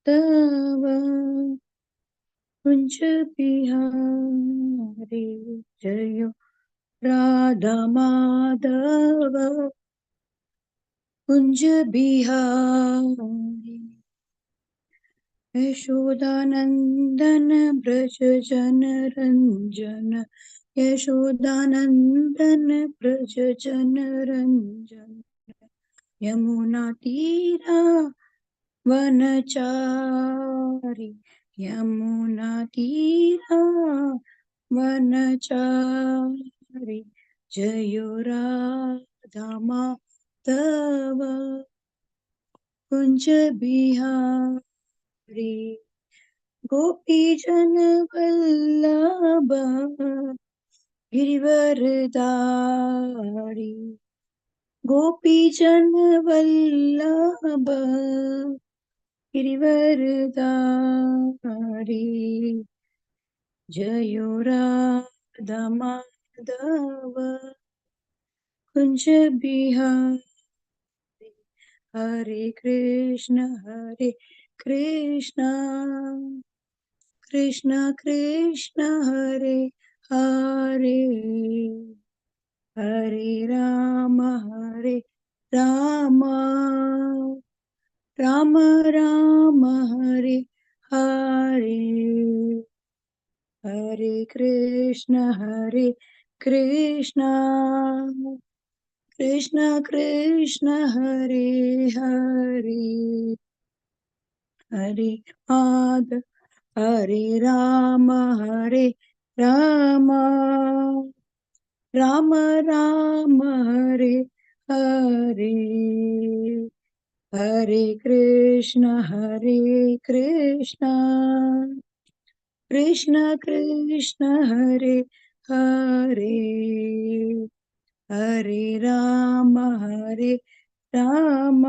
तव कुंज बिहारी जय राधा माधव कुंज बिहारी यशोदानंदन ब्रज जन रंजन यशोदानंदन ब्रज जन रंजन यमुना तीरा वनचारी यमुना तीरा वनचारी जयो राधा माधव कुंज बिहारी गोपी जन वल्लभ गिरिवरधारी गोपी जन वल्लभ गिरिवरधारी जयो राधा माधव कुंज बिहारी हरे कृष्ण कृष्ण कृष्ण हरे हरे हरे राम राम राम हरे हरे हरे कृष्ण कृष्ण कृष्ण हरे हरे हरे माधव हरे राम राम राम हरे हरे हरे कृष्ण कृष्ण कृष्ण हरे हरे हरे राम राम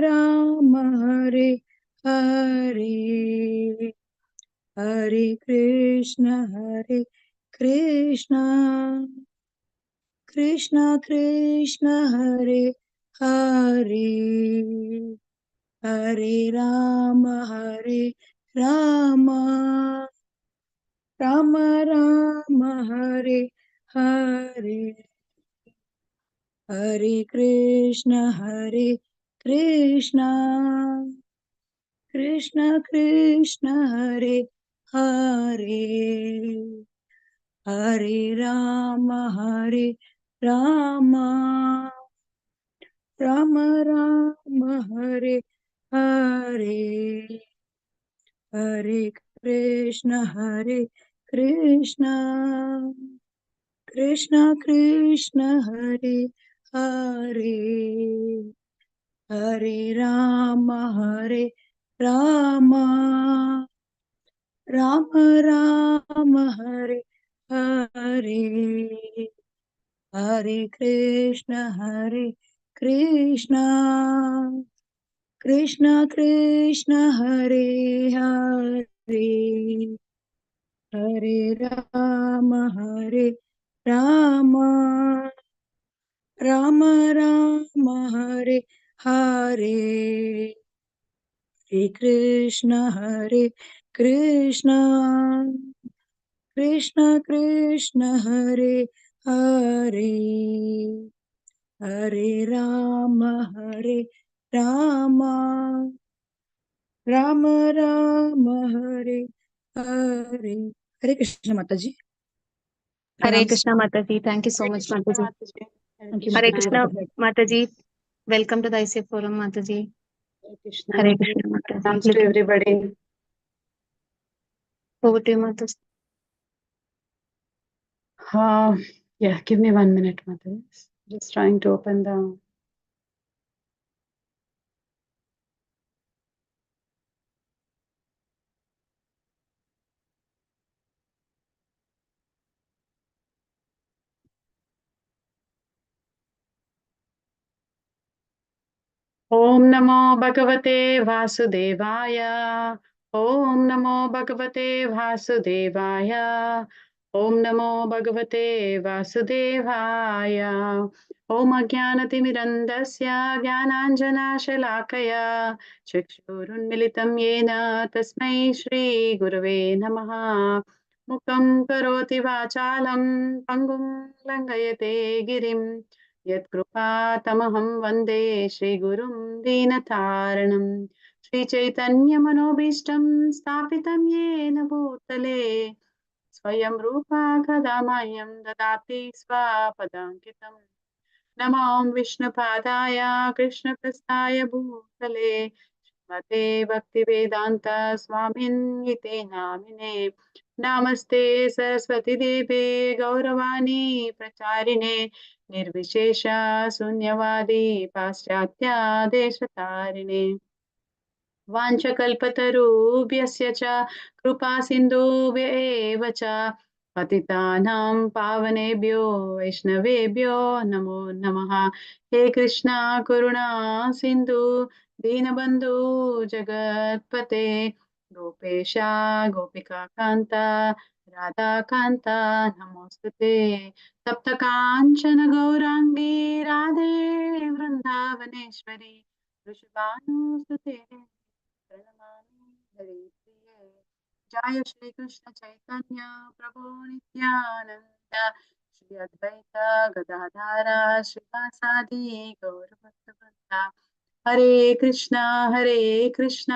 राम हरे हरे हरे कृष्ण कृष्ण कृष्ण हरे हरे हरे राम राम राम हरे हरे हरे कृष्ण कृष्ण कृष्ण हरे हरे हरे राम राम राम हरे हरे हरे कृष्ण कृष्ण कृष्ण हरे हरे हरे राम राम राम हरे हरे हरे कृष्ण कृष्ण कृष्ण हरे हरे हरे राम राम राम हरे हरे हरे कृष्ण कृष्ण हरे हरे हरे राम राम राम हरे हरे हरे कृष्ण माता जी हरे प्रणाम। कृष्णा माता ji, thank you so much माता जी। थैंक यू हरे माता कृष्णा जी। माता ji, welcome to the ICF forum माता जी। हरे कृष्णा माता जी, Thanks to everybody. over to you माता जी। Yeah, give me 1 minute, Mother. Just trying to open the. Om Namo Bhagavate Vasudevaya. Om Namo Bhagavate Vasudevaya. Om Namo Bhagavate Vasudevaya. Om Ajnanatimidandasya Jnananjana Shalakaya Chakshurunmilitam Yena Tasmai Shri Gurave Namaha. Mukam Karoti Vachalam Pangum Langayate Girim Yat Kripa Tamaham Vande Shri Gurum Dinataranam Shri Chaitanya Manobishtam Stapitam Yena Bhutale Swayam Rupa Kadamayam Dadati Swapadankitam Namam Vishnupadaya Krishna Prastaya Bhutale Mate Bhakti Vedanta Swamin Ite Namine Namaste Saraswati Deve Gauravani Pracharine Nirvishesha Sunyavadi Paschatya Deshatarine वाञ्छकल्पतरुभ्यस्य च कृपा सिन्धुभ्य एव च पतितानां पावनेभ्यो वैष्णवेभ्यो नमो नमः हे कृष्णा करुणा सिन्धु दीनबन्धु जगत्पते गोपेशा गोपिकान्ता राधाकान्ता नमोस्तुते सप्तकाञ्चन गौराङ्गी राधे वृन्दावनेश्वरी वृषभानुसुते प्रणमामि हरिप्रिये जय श्री कृष्ण चैतन्य प्रभु नित्यानंद श्री अद्वैत गदाधर श्रीवासादि गौरभक्तवृंद हरे कृष्णा कृष्ण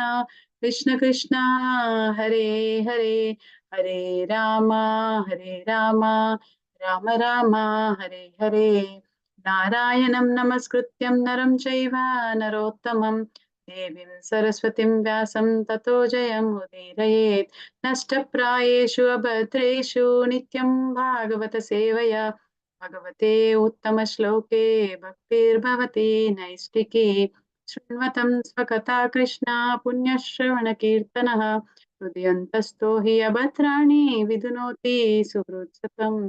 कृष्ण हरे हरे हरे राम राम राम हरे हरे नारायणं नमस्कृत्यं नरं चैव नरोत्तमं देवीं सरस्वतीं व्यासं ततो जयमुदीरयेत् नष्टप्रायेषु अभद्रेषु नित्यं भागवत सेवया भगवते उत्तमश्लोके भक्तिर्भवति नैष्टिकी शृण्वतं स्वकथा कृष्णा पुण्यश्रवणकीर्तनः हृदयन्तस्थो हि अभद्राणि विधुनोति सुहृत्सतम्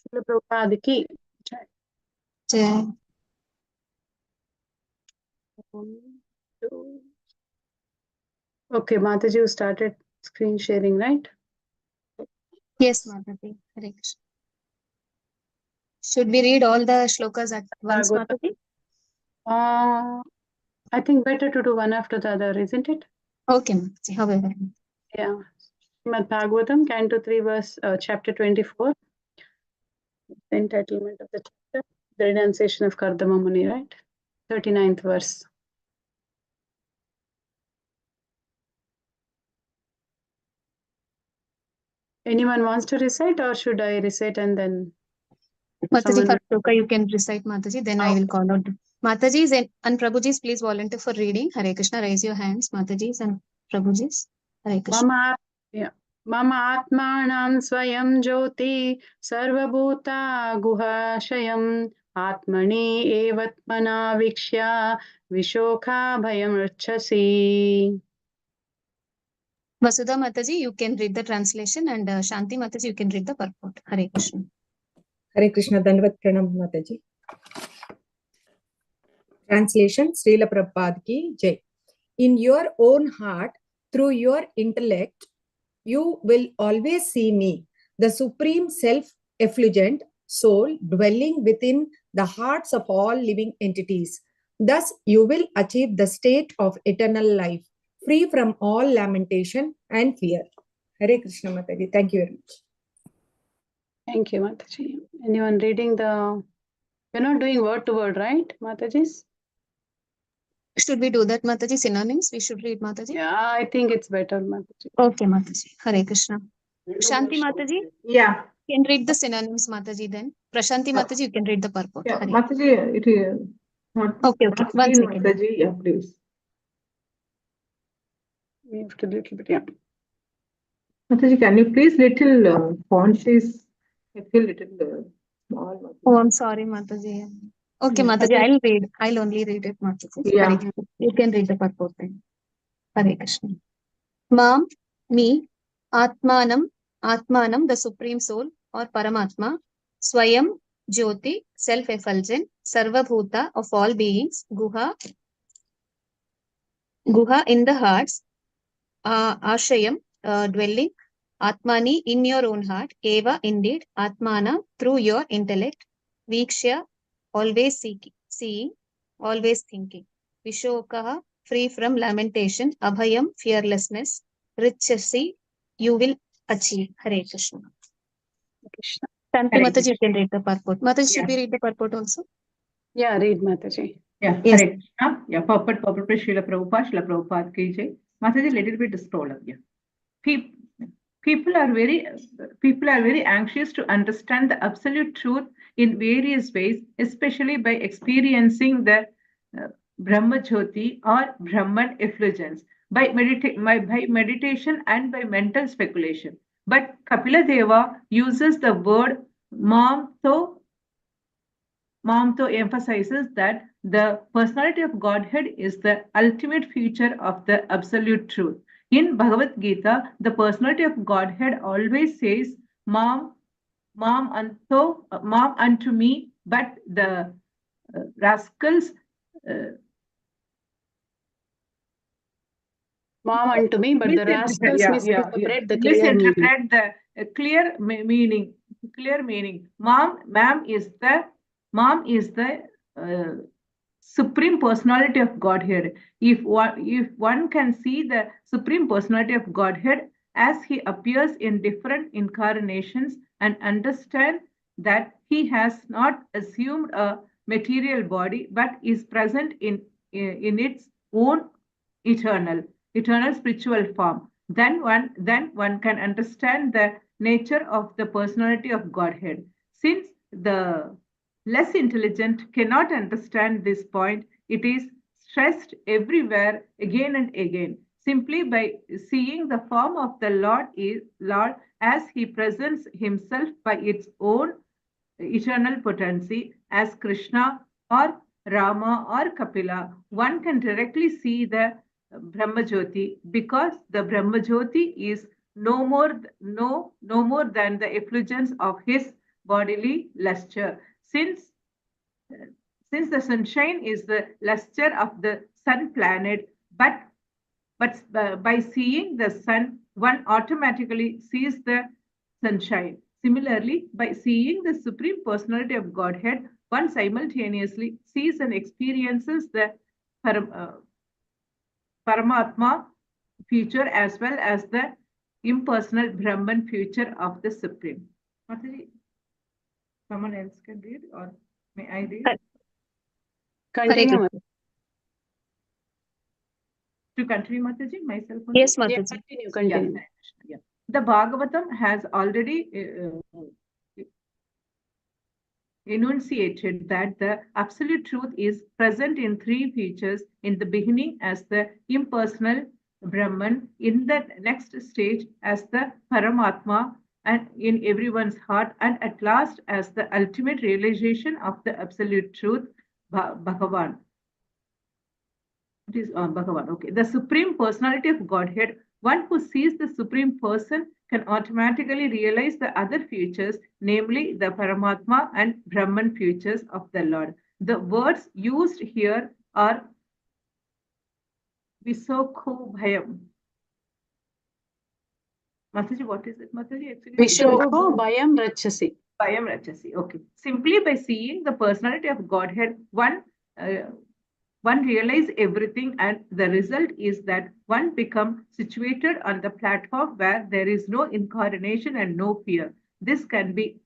श्रील प्रभुपाद की Jai. Okay, Mataji, you started screen sharing, right? Yes, Mataji. Hare Krishna. Should we read all the shlokas at once, Bhagavatam. Mataji? I think better to do one after the other, isn't it? Okay, Mataji. However. Yeah. Srimad Bhagavatam, Canto 3, verse chapter 24. The entitlement of the chapter, the renunciation of Kardama Muni, right? 39th verse. Anyone wants to recite, or should I recite and then Mataji, someone first shloka you can recite, Mataji, then I will call out. Mataji's and Prabhuji's, please volunteer for reading. Hare Krishna, raise your hands, Mataji's and Prabhuji's. Hare Krishna. Mama, yeah. Mama Atmanam Swayam Jyoti Sarvabhuta Guhashayam Atmani Evatmana Vikshya Vishokha Bhayam Rachasi. Vasudha Mataji, you can read the translation, and Shanti Mataji, you can read the purport. Hare Krishna. Hare Krishna, Dandavat Pranam Mataji. Translation, Srila Prabhupada ki Jai. In your own heart, through your intellect, you will always see me, the supreme self-effulgent soul dwelling within the hearts of all living entities. Thus, you will achieve the state of eternal life, free from all lamentation and fear. Hare Krishna Mataji. Thank you very much. Thank you, Mataji. Anyone reading the... You're not doing word to word, right, Matajis? Should we do that, Mataji? Synonyms? We should read, Mataji? Yeah, I think it's better, Mataji. Okay, Mataji. Hare Krishna. Shanti Mataji? Yeah. You can read the synonyms, Mataji, then. Prashanti Mataji, you can read the purport. Yeah, Hare. Mataji, it is not Okay, not one seen, second. Mataji. Yeah, please. We have to little bit, yeah. Mataji, can you please little font is I feel little small. Mataji. Oh, I'm sorry, Mataji. Okay, Yeah. Mataji, I'll read. I'll only read it, Mataji. Yeah. Hare Krishna. You can read the purport then. Hare Krishna. Mam, me, Atmanam, the Supreme Soul or Paramatma, Swayam, Jyoti, self-effulgent, Sarvabhuta of all beings, Guha in the hearts, Ashayam, dwelling, Atmani, in your own heart, Eva, indeed, Atmana, through your intellect, Vikshya, always seeing, always thinking, Vishokaha, free from lamentation, Abhayam, fearlessness, Richasi, you will achieve. Hare Krishna. Krishna. Shanti Hare Mataji, you can read the purport. Mataji, should we read the purport also? Yeah, read Mataji. Yeah, Yes. Hare Krishna. Yeah, purport by Srila Prabhupada ki jai. Mataji, little bit scroll up. Yeah. People are very anxious to understand the absolute truth in various ways, especially by experiencing the Brahma Jyoti or Brahman effulgence by meditation and by mental speculation. But Kapila Deva uses the word Mamto emphasizes that the personality of Godhead is the ultimate feature of the absolute truth. In Bhagavad Gita, the personality of Godhead always says, Mom unto me, but the rascals Mom unto me, but the rascals misinterpret the clear meaning. misinterpret the clear meaning. Mom is the supreme personality of Godhead. If one can see the supreme personality of Godhead as he appears in different incarnations and understand that he has not assumed a material body but is present in its own eternal spiritual form, then one can understand the nature of the personality of Godhead. Since the less intelligent cannot understand this point, it is stressed everywhere again and again. Simply by seeing the form of the Lord as he presents himself by its own eternal potency as Krishna or Rama or Kapila, one can directly see the Brahmajyoti, because the Brahmajyoti is no more than the effulgence of his bodily luster. Since the sunshine is the luster of the sun planet, but by seeing the sun, one automatically sees the sunshine. Similarly, by seeing the Supreme Personality of Godhead, one simultaneously sees and experiences the Paramatma feature as well as the impersonal Brahman feature of the Supreme. Mataji, someone else can read, or may I read? Continue. To continue, Mataji, myself? Yes, Yeah, Mataji. continue. Yeah. The Bhagavatam has already enunciated that the absolute truth is present in three features: in the beginning as the impersonal Brahman, in the next stage as the Paramatma, and in everyone's heart, and at last as the ultimate realization of the absolute truth, Bhagavan. It is Bhagavan. Okay. The Supreme Personality of Godhead, one who sees the Supreme Person can automatically realize the other features, namely the Paramatma and Brahman features of the Lord. The words used here are Visokho Bhayam. Mataji, what is it, Mataji? Actually, Vishokho Bhayam Rachasi. Bhayam Rachasi. Okay. Simply by seeing the personality of Godhead, one realizes everything, and the result is that one becomes situated on the platform where there is no incarnation and no fear. This can be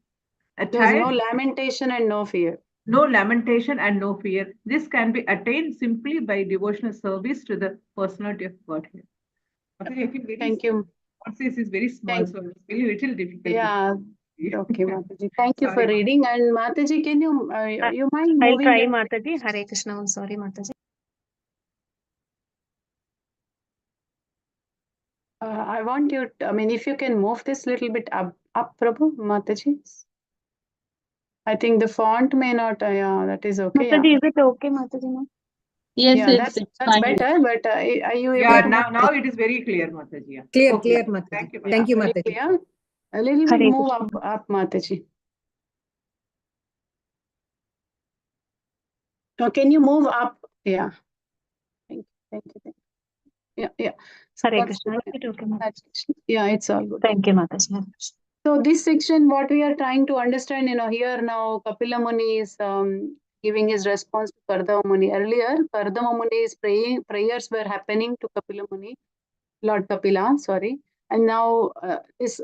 attained. There's no lamentation and no fear. No lamentation and no fear. This can be attained simply by devotional service to the personality of Godhead. Thank you. This is very small, so it's very little difficult. Yeah. Okay, Mataji. Thank you for reading. And Mataji, can you mind I'll moving? try, Mataji. Hare Krishna. I'm sorry, Mataji. I want you, if you can move this little bit up, Prabhu, Mataji. I think the font may not, that is okay. Mataji, is it okay, Mataji? No? Yes, that's better, but are you able to now it is very clear, Mataji. Yeah. Clear, Mataji. Thank you, very Mataji. clear? A little bit Hare move Krishna. up, Mataji. So can you move up? Yeah. Thank you. Yeah. So Hare that's Krishna. Okay, okay, Mataji. yeah, it's all good. Thank you, Mataji. Hare Krishna. So this section, what we are trying to understand, here now Kapila Muni is giving his response to Kardama Muni. Earlier, Kardama Muni's prayers were happening to Kapila Muni, Lord Kapila, sorry. And now this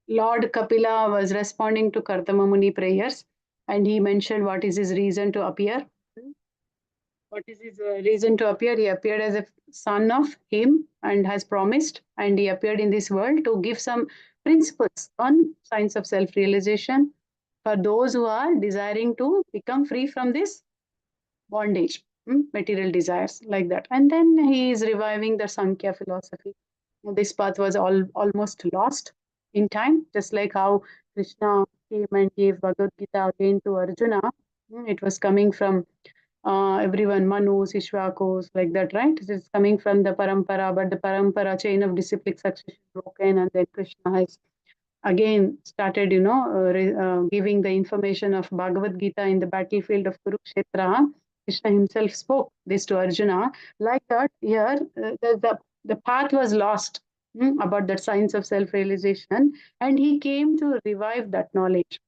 Lord Kapila was responding to Kardama Muni prayers, and he mentioned what is his reason to appear. What is his reason to appear? He appeared as a son of him and has promised, and he appeared in this world to give some principles on science of self-realization for those who are desiring to become free from this bondage, material desires, like that. And then he is reviving the Sankhya philosophy. This path was almost lost in time, just like how Krishna came and gave Bhagavad Gita again to Arjuna. It was coming from everyone, Manus, Ishwakos, like that, right? It is coming from the parampara, but the parampara chain of disciplic succession broken, and then Krishna has again started, giving the information of Bhagavad Gita in the battlefield of Kurukshetra. Krishna himself spoke this to Arjuna. Like that, here, the path was lost about that science of self-realization, and he came to revive that knowledge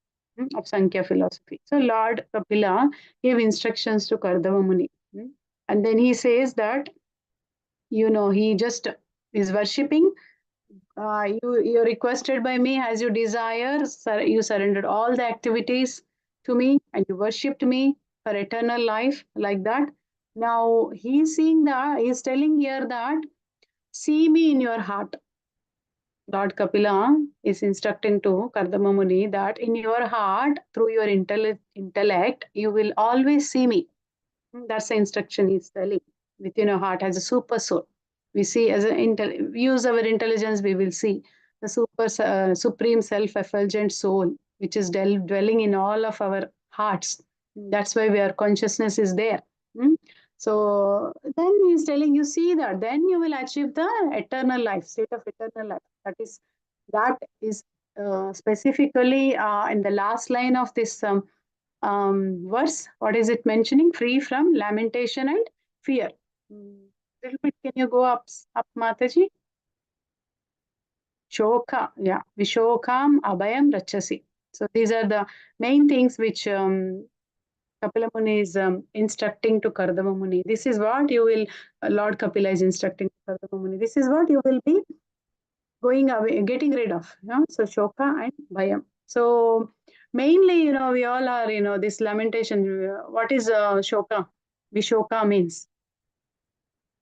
of Sankhya philosophy. So Lord Kapila gave instructions to Kardama Muni. And then he says that, he just is worshipping. You requested by me as you desire. You surrendered all the activities to me and you worshipped me for eternal life, like that. Now he's seeing that, he's telling here that, see me in your heart. Lord Kapila is instructing to Kardama Muni that in your heart, through your intellect, you will always see me. That's the instruction he's telling. Within your heart as a super soul. We see as use our intelligence, we will see the supreme self-effulgent soul, which is dwelling in all of our hearts. That's why our consciousness is there. So then he's telling you, see that, then you will achieve the eternal life, state of eternal life. That is specifically in the last line of this verse. What is it mentioning? Free from lamentation and fear. Little bit, can you go up Mataji? Shoka, yeah. Vishokam abhayam rachasi. So these are the main things which Kapila Muni is instructing to Kardama Muni. This is what you will, Lord Kapila is instructing to Kardama Muni. This is what you will be going away, getting rid of. So Shoka and Bhayam. So mainly, we all are, this lamentation. What is Shoka? Vishoka means.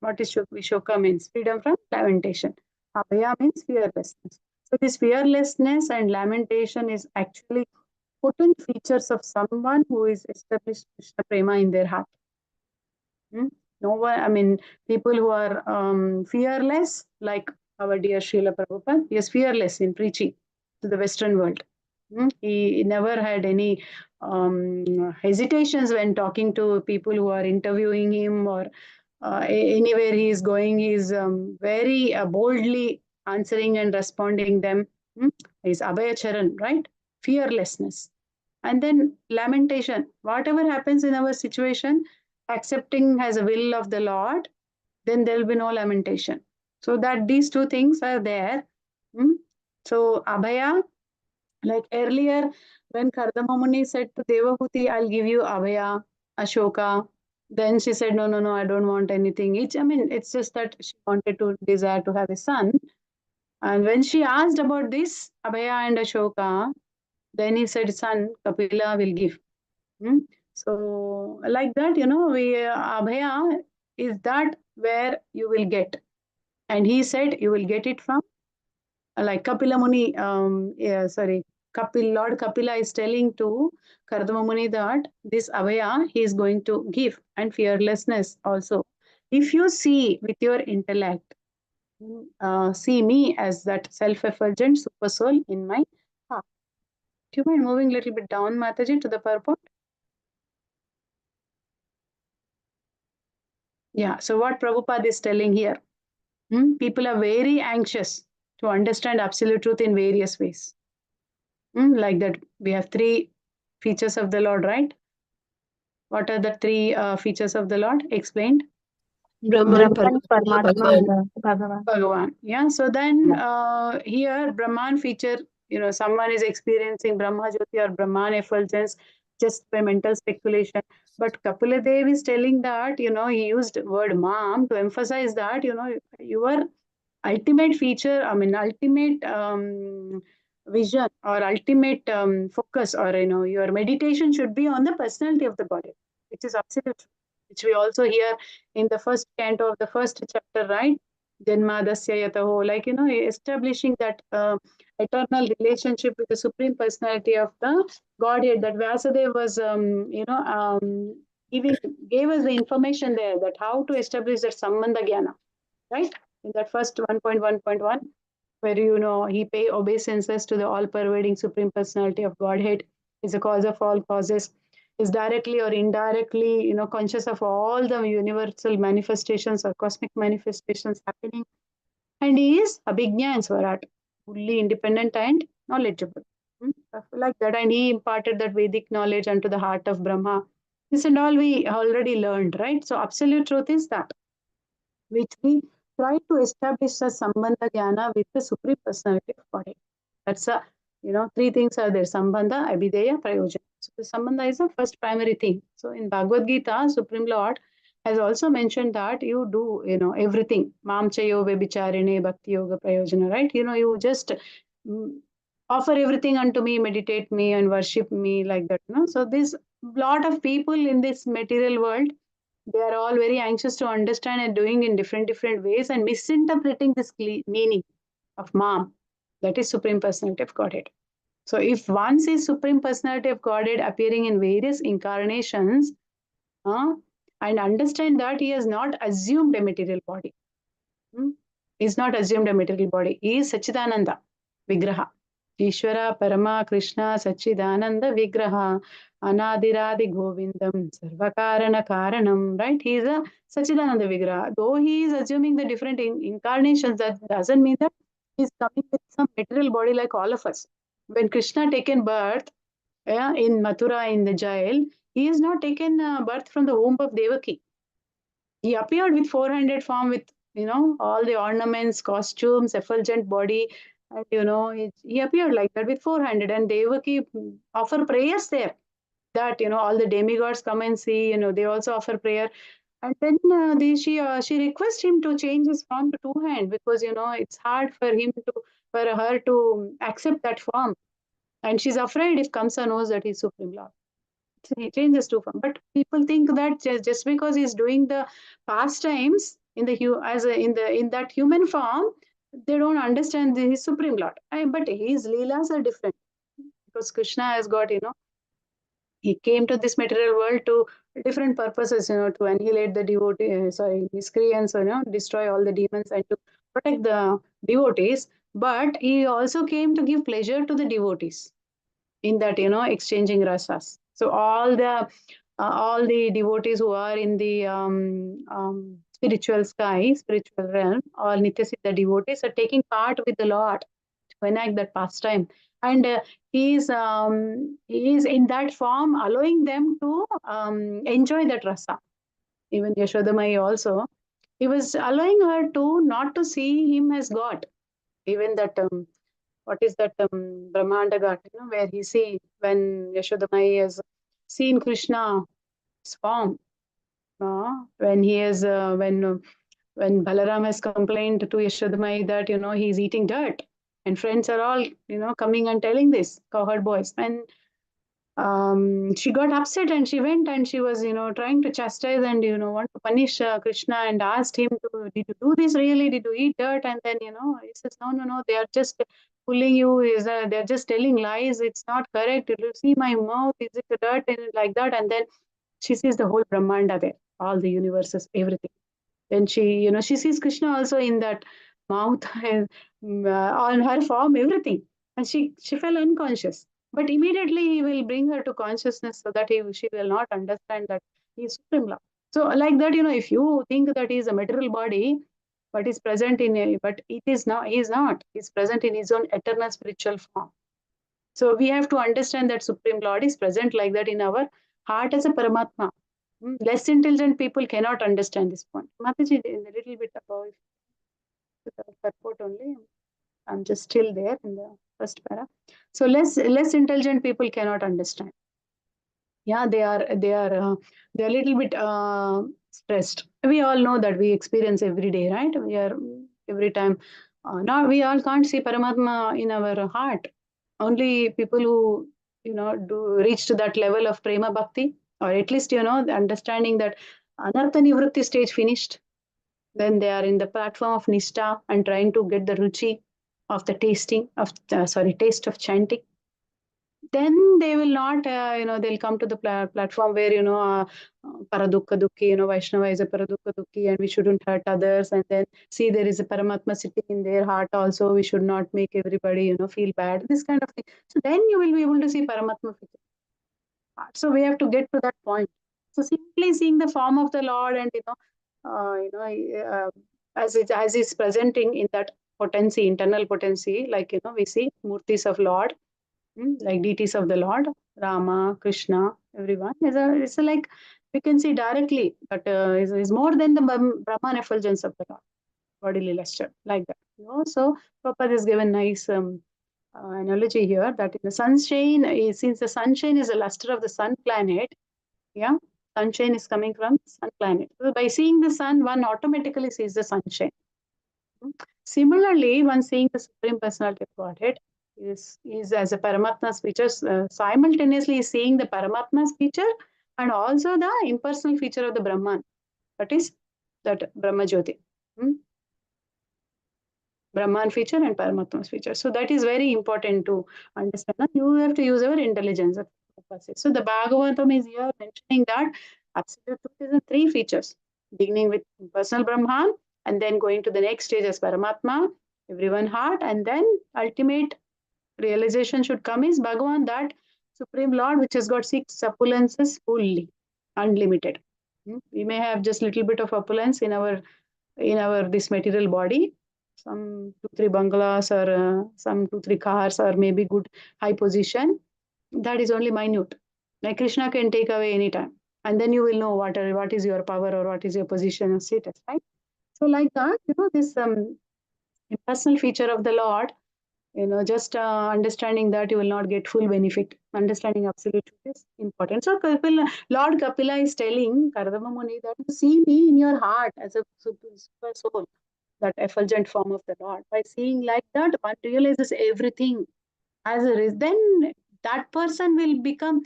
What is Vishoka means? Freedom from lamentation. Abhaya means fearlessness. So this fearlessness and lamentation is actually potent features of someone who is established Krishna Prema in their heart. No one, people who are fearless, like our dear Srila Prabhupada, he is fearless in preaching to the Western world. He never had any hesitations when talking to people who are interviewing him, or anywhere he is going. He is very boldly answering and responding them. Is Abhaya Charan, right? Fearlessness. And then lamentation. Whatever happens in our situation, accepting as a will of the Lord, then there will be no lamentation. So that these two things are there. So Abhaya, like earlier, when Kardama Muni said to Devahuti, I'll give you Abhaya, Ashoka. Then she said, no, I don't want anything. It's just that she wanted to desire to have a son. And when she asked about this, Abhaya and Ashoka, then he said, son, Kapila will give. So like that, Abhaya is that where you will get. And he said, you will get it from, like Kapila Muni, Lord Kapila is telling to Kardama Muni that this Abhaya he is going to give, and fearlessness also. If you see with your intellect, see me as that self-effulgent super soul in my heart. Do you mind moving a little bit down, Mataji, to the purport? Yeah, so what Prabhupada is telling here, people are very anxious to understand absolute truth in various ways. Like that, we have 3 features of the Lord, right? What are the 3 features of the Lord? Explained. Brahman, Brahman, Paramatma, Bhagavan. Bhagavan. Yeah. So then here Brahman feature, someone is experiencing Brahma Jyoti or Brahman effulgence just by mental speculation. But Kapila Dev is telling that, he used word mom to emphasize that, your ultimate feature, ultimate vision or ultimate focus, or, your meditation should be on the personality of the body, which is absolute truth, which we also hear in the first canto of the first chapter, right? Janmadasya yataho, like, establishing that eternal relationship with the Supreme Personality of the Godhead, that Vyasadeva was, gave us the information there that how to establish that Sambandha Jnana, right? In that first 1.1.1, where, he pay obeisances to the all-pervading Supreme Personality of Godhead, is the cause of all causes, is directly or indirectly, conscious of all the universal manifestations or cosmic manifestations happening. And he is Abhijna and Swarat, fully independent and knowledgeable. Like that. And he imparted that Vedic knowledge unto the heart of Brahma. This and all we already learned, right? So absolute truth is that, which we try to establish a Sambandha Jnana with the Supreme Personality of Godhead. That's a, three things are there: Sambandha, Abhideya, Prayojana. So the Sambandha is the first primary thing. So in Bhagavad Gita, Supreme Lord has also mentioned that you do, everything. Mam chayo vebicharine bhakti yoga prayojana, right? You just offer everything unto me, meditate me and worship me, like that. So this lot of people in this material world, they are all very anxious to understand and doing in different ways and misinterpreting this meaning of Mam, that is Supreme Personality of Godhead. So if one sees Supreme Personality of Godhead appearing in various incarnations, and understand that he has not assumed a material body. He is not assumed a material body. He is Sachidananda Vigraha. Ishvara Parama Krishna Sachidananda Vigraha Anadiradi Govindam Sarvakarana Karanam. Right? He is a Sachidananda Vigraha. Though he is assuming the different incarnations, that doesn't mean that he is coming with some material body like all of us. When Krishna taken birth in Mathura in the jail, he is not taken birth from the womb of Devaki. He appeared with 400 form, with all the ornaments, costumes, effulgent body, and he appeared like that with 400, and Devaki offer prayers there, that all the demigods come and see, they also offer prayer. And then she requests him to change his form to two hand, because it's hard for her to accept that form, and she's afraid if Kamsa knows that he's Supreme Lord. So he changes to form. But people think that just because he's doing the pastimes in that human form, they don't understand his Supreme Lord. But his leelas are different, because Krishna has got, he came to this material world to different purposes, to annihilate the miscreants, destroy all the demons and to protect the devotees. But he also came to give pleasure to the devotees in that, exchanging rasas. So all the devotees who are in the spiritual sky, spiritual realm, all Nityasiddha devotees are taking part with the Lord to enact that pastime. And he is in that form allowing them to enjoy that rasa. Even Yashodamai also, he was allowing her to not to see him as God. Even that what is that Brahmanda Ghat, where he see when Yashodamai has seen Krishna's form, when he is when Balaram has complained to Yashodamai that he is eating dirt, and friends are all coming and telling this, cowherd boys, and she got upset and she went and she was trying to chastise and want to punish Krishna, and asked him to, did you do this really, did you eat dirt? And then he says, no, they are just fooling you, they're just telling lies, it's not correct, you see my mouth, is it dirt, and like that. And then she sees the whole Brahmanda there, all the universes, everything. Then she she sees Krishna also in that mouth and on her form, everything, and she fell unconscious. But immediately he will bring her to consciousness, so that she will not understand that he is Supreme Lord. So like that, if you think that he is a material body, but is present but it is not, he is not. He is present in his own eternal spiritual form. So we have to understand that Supreme Lord is present like that in our heart as a Paramatma. Less intelligent people cannot understand this point. Mataji, in a little bit above, the purport only. I'm just still there in the first para. So less intelligent people cannot understand. Yeah, they are a little bit stressed. We all know that we experience every day, right? We are every time. Now we all can't see Paramatma in our heart. Only people who do reach to that level of prema bhakti, or at least the understanding that anartha nivritti stage finished. Then they are in the platform of nishta and trying to get the ruchi of the tasting of taste of chanting. Then they will not, they'll come to the platform where, paradukka dukhi, Vaishnava is a paradukka dukhi and we shouldn't hurt others. And then see there is a Paramatma sitting in their heart also. We should not make everybody, feel bad. This kind of thing. So then you will be able to see Paramatma. So we have to get to that point. So simply seeing the form of the Lord and, as it's presenting in that potency, internal potency, like, we see murtis of Lord, like deities of the Lord, Rama, Krishna, everyone. It's like we can see directly, but is more than the Brahman effulgence of the Lord, bodily luster, like that. So Prabhupada has given nice analogy here that in the sunshine, since the sunshine is the luster of the sun planet, yeah, sunshine is coming from sun planet. So by seeing the sun, one automatically sees the sunshine. Similarly, one seeing the Supreme Personality of Godhead is as a Paramatma's feature, simultaneously seeing the Paramatma's feature and also the impersonal feature of the Brahman, that is that Brahma Jyoti. Brahman feature and Paramatma's feature. So that is very important to understand. You have to use our intelligence. So the Bhagavatam is here mentioning that absolute truth is 3 features, beginning with personal Brahman and then going to the next stage as Paramatma, everyone heart, and then ultimate realization should come is Bhagavan, that Supreme Lord, which has got 6 opulences fully, unlimited. We may have just little bit of opulence in our this material body, some 2-3 bungalows or some 2-3 cars or maybe good high position. That is only minute. Like Krishna can take away anytime, and then you will know what is your power or what is your position or status, right? So like that, this impersonal feature of the Lord, just understanding that you will not get full benefit. Understanding absolute truth is important. So Lord Kapila is telling Kardama Muni that you see me in your heart as a super soul, that effulgent form of the Lord. By seeing like that, one realizes everything as a result. Then that person will become,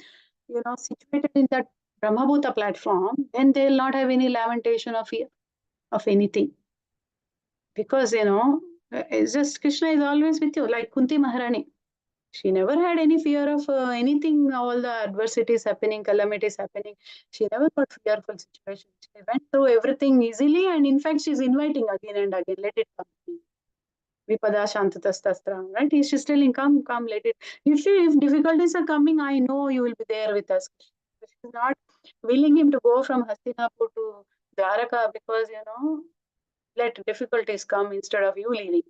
situated in that Brahmabhuta platform. Then they will not have any lamentation of fear of anything. Because, it's just Krishna is always with you, like Kunti Maharani. She never had any fear of anything, all the adversities happening, calamities happening. She never got fearful situations. She went through everything easily, and in fact, she's inviting again and again, let it come. Vipada Shantatastastra, right? She's telling, come, let it. If difficulties are coming, I know you will be there with us. She's not willing him to go from Hastinapur to Dwaraka because, let difficulties come instead of you leaving.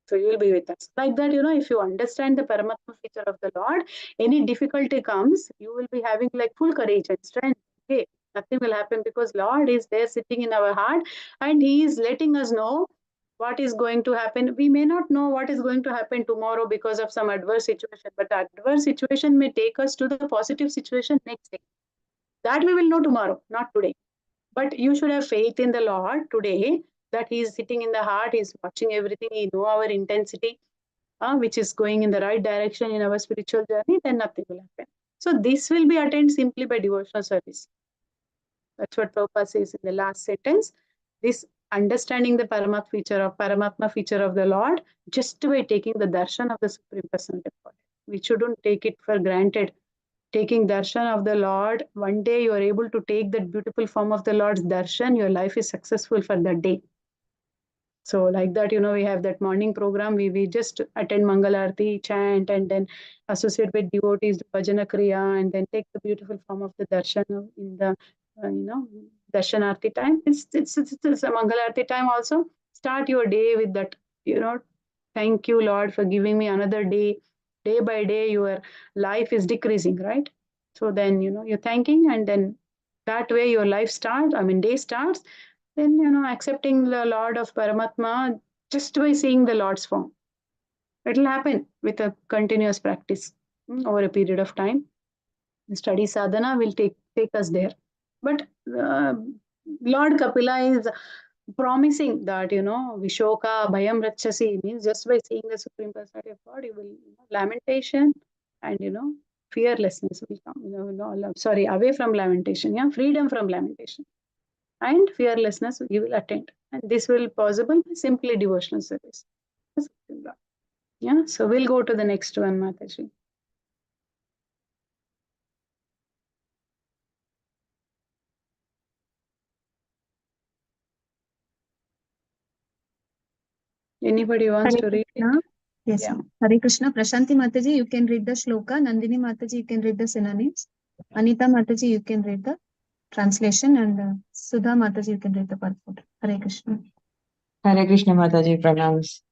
So you will be with us. Like that, if you understand the Paramatma feature of the Lord, any difficulty comes, you will be having like full courage and strength. Okay, nothing will happen because Lord is there sitting in our heart and He is letting us know what is going to happen. We may not know what is going to happen tomorrow because of some adverse situation, but the adverse situation may take us to the positive situation next day. That we will know tomorrow, not today. But you should have faith in the Lord today, that He is sitting in the heart, He is watching everything, He knows our intensity, which is going in the right direction in our spiritual journey, then nothing will happen. So this will be attained simply by devotional service. That's what Prabhupada says in the last sentence. This understanding the Paramatma feature of the Lord, just by taking the darshan of the Supreme Personality of God. We shouldn't take it for granted. Taking darshan of the Lord, one day you are able to take that beautiful form of the Lord's darshan, your life is successful for that day. So like that, we have that morning program. We just attend Mangalarti, chant, and then associate with devotees, do Bhajana Kriya, and then take the beautiful form of the darshan in the, Darshanarti time. It's a Mangalarti time also. Start your day with that, thank you, Lord, for giving me another day. Day by day, your life is decreasing, right? So then, you're thanking, and then that way your life starts, day starts, then, accepting the Lord of Paramatma just by seeing the Lord's form. It will happen with a continuous practice over a period of time. The study sadhana will take us there. But Lord Kapila is promising that, Vishoka Bhayam Rachasi means just by seeing the Supreme Personality of God, you will, lamentation and, fearlessness will come. Sorry, away from lamentation, freedom from lamentation. And fearlessness you will attain. And this will possible by simply devotional service. Yeah, so we'll go to the next one, Mataji. Anybody wants to read it? Yes, Yeah. Hare Krishna. Prashanti Mataji, you can read the shloka. Nandini Mataji, you can read the synonyms. Anita Mataji, you can read the translation. And Sudha Mataji, you can read the purport. Hare Krishna. Hare Krishna Mataji pranams.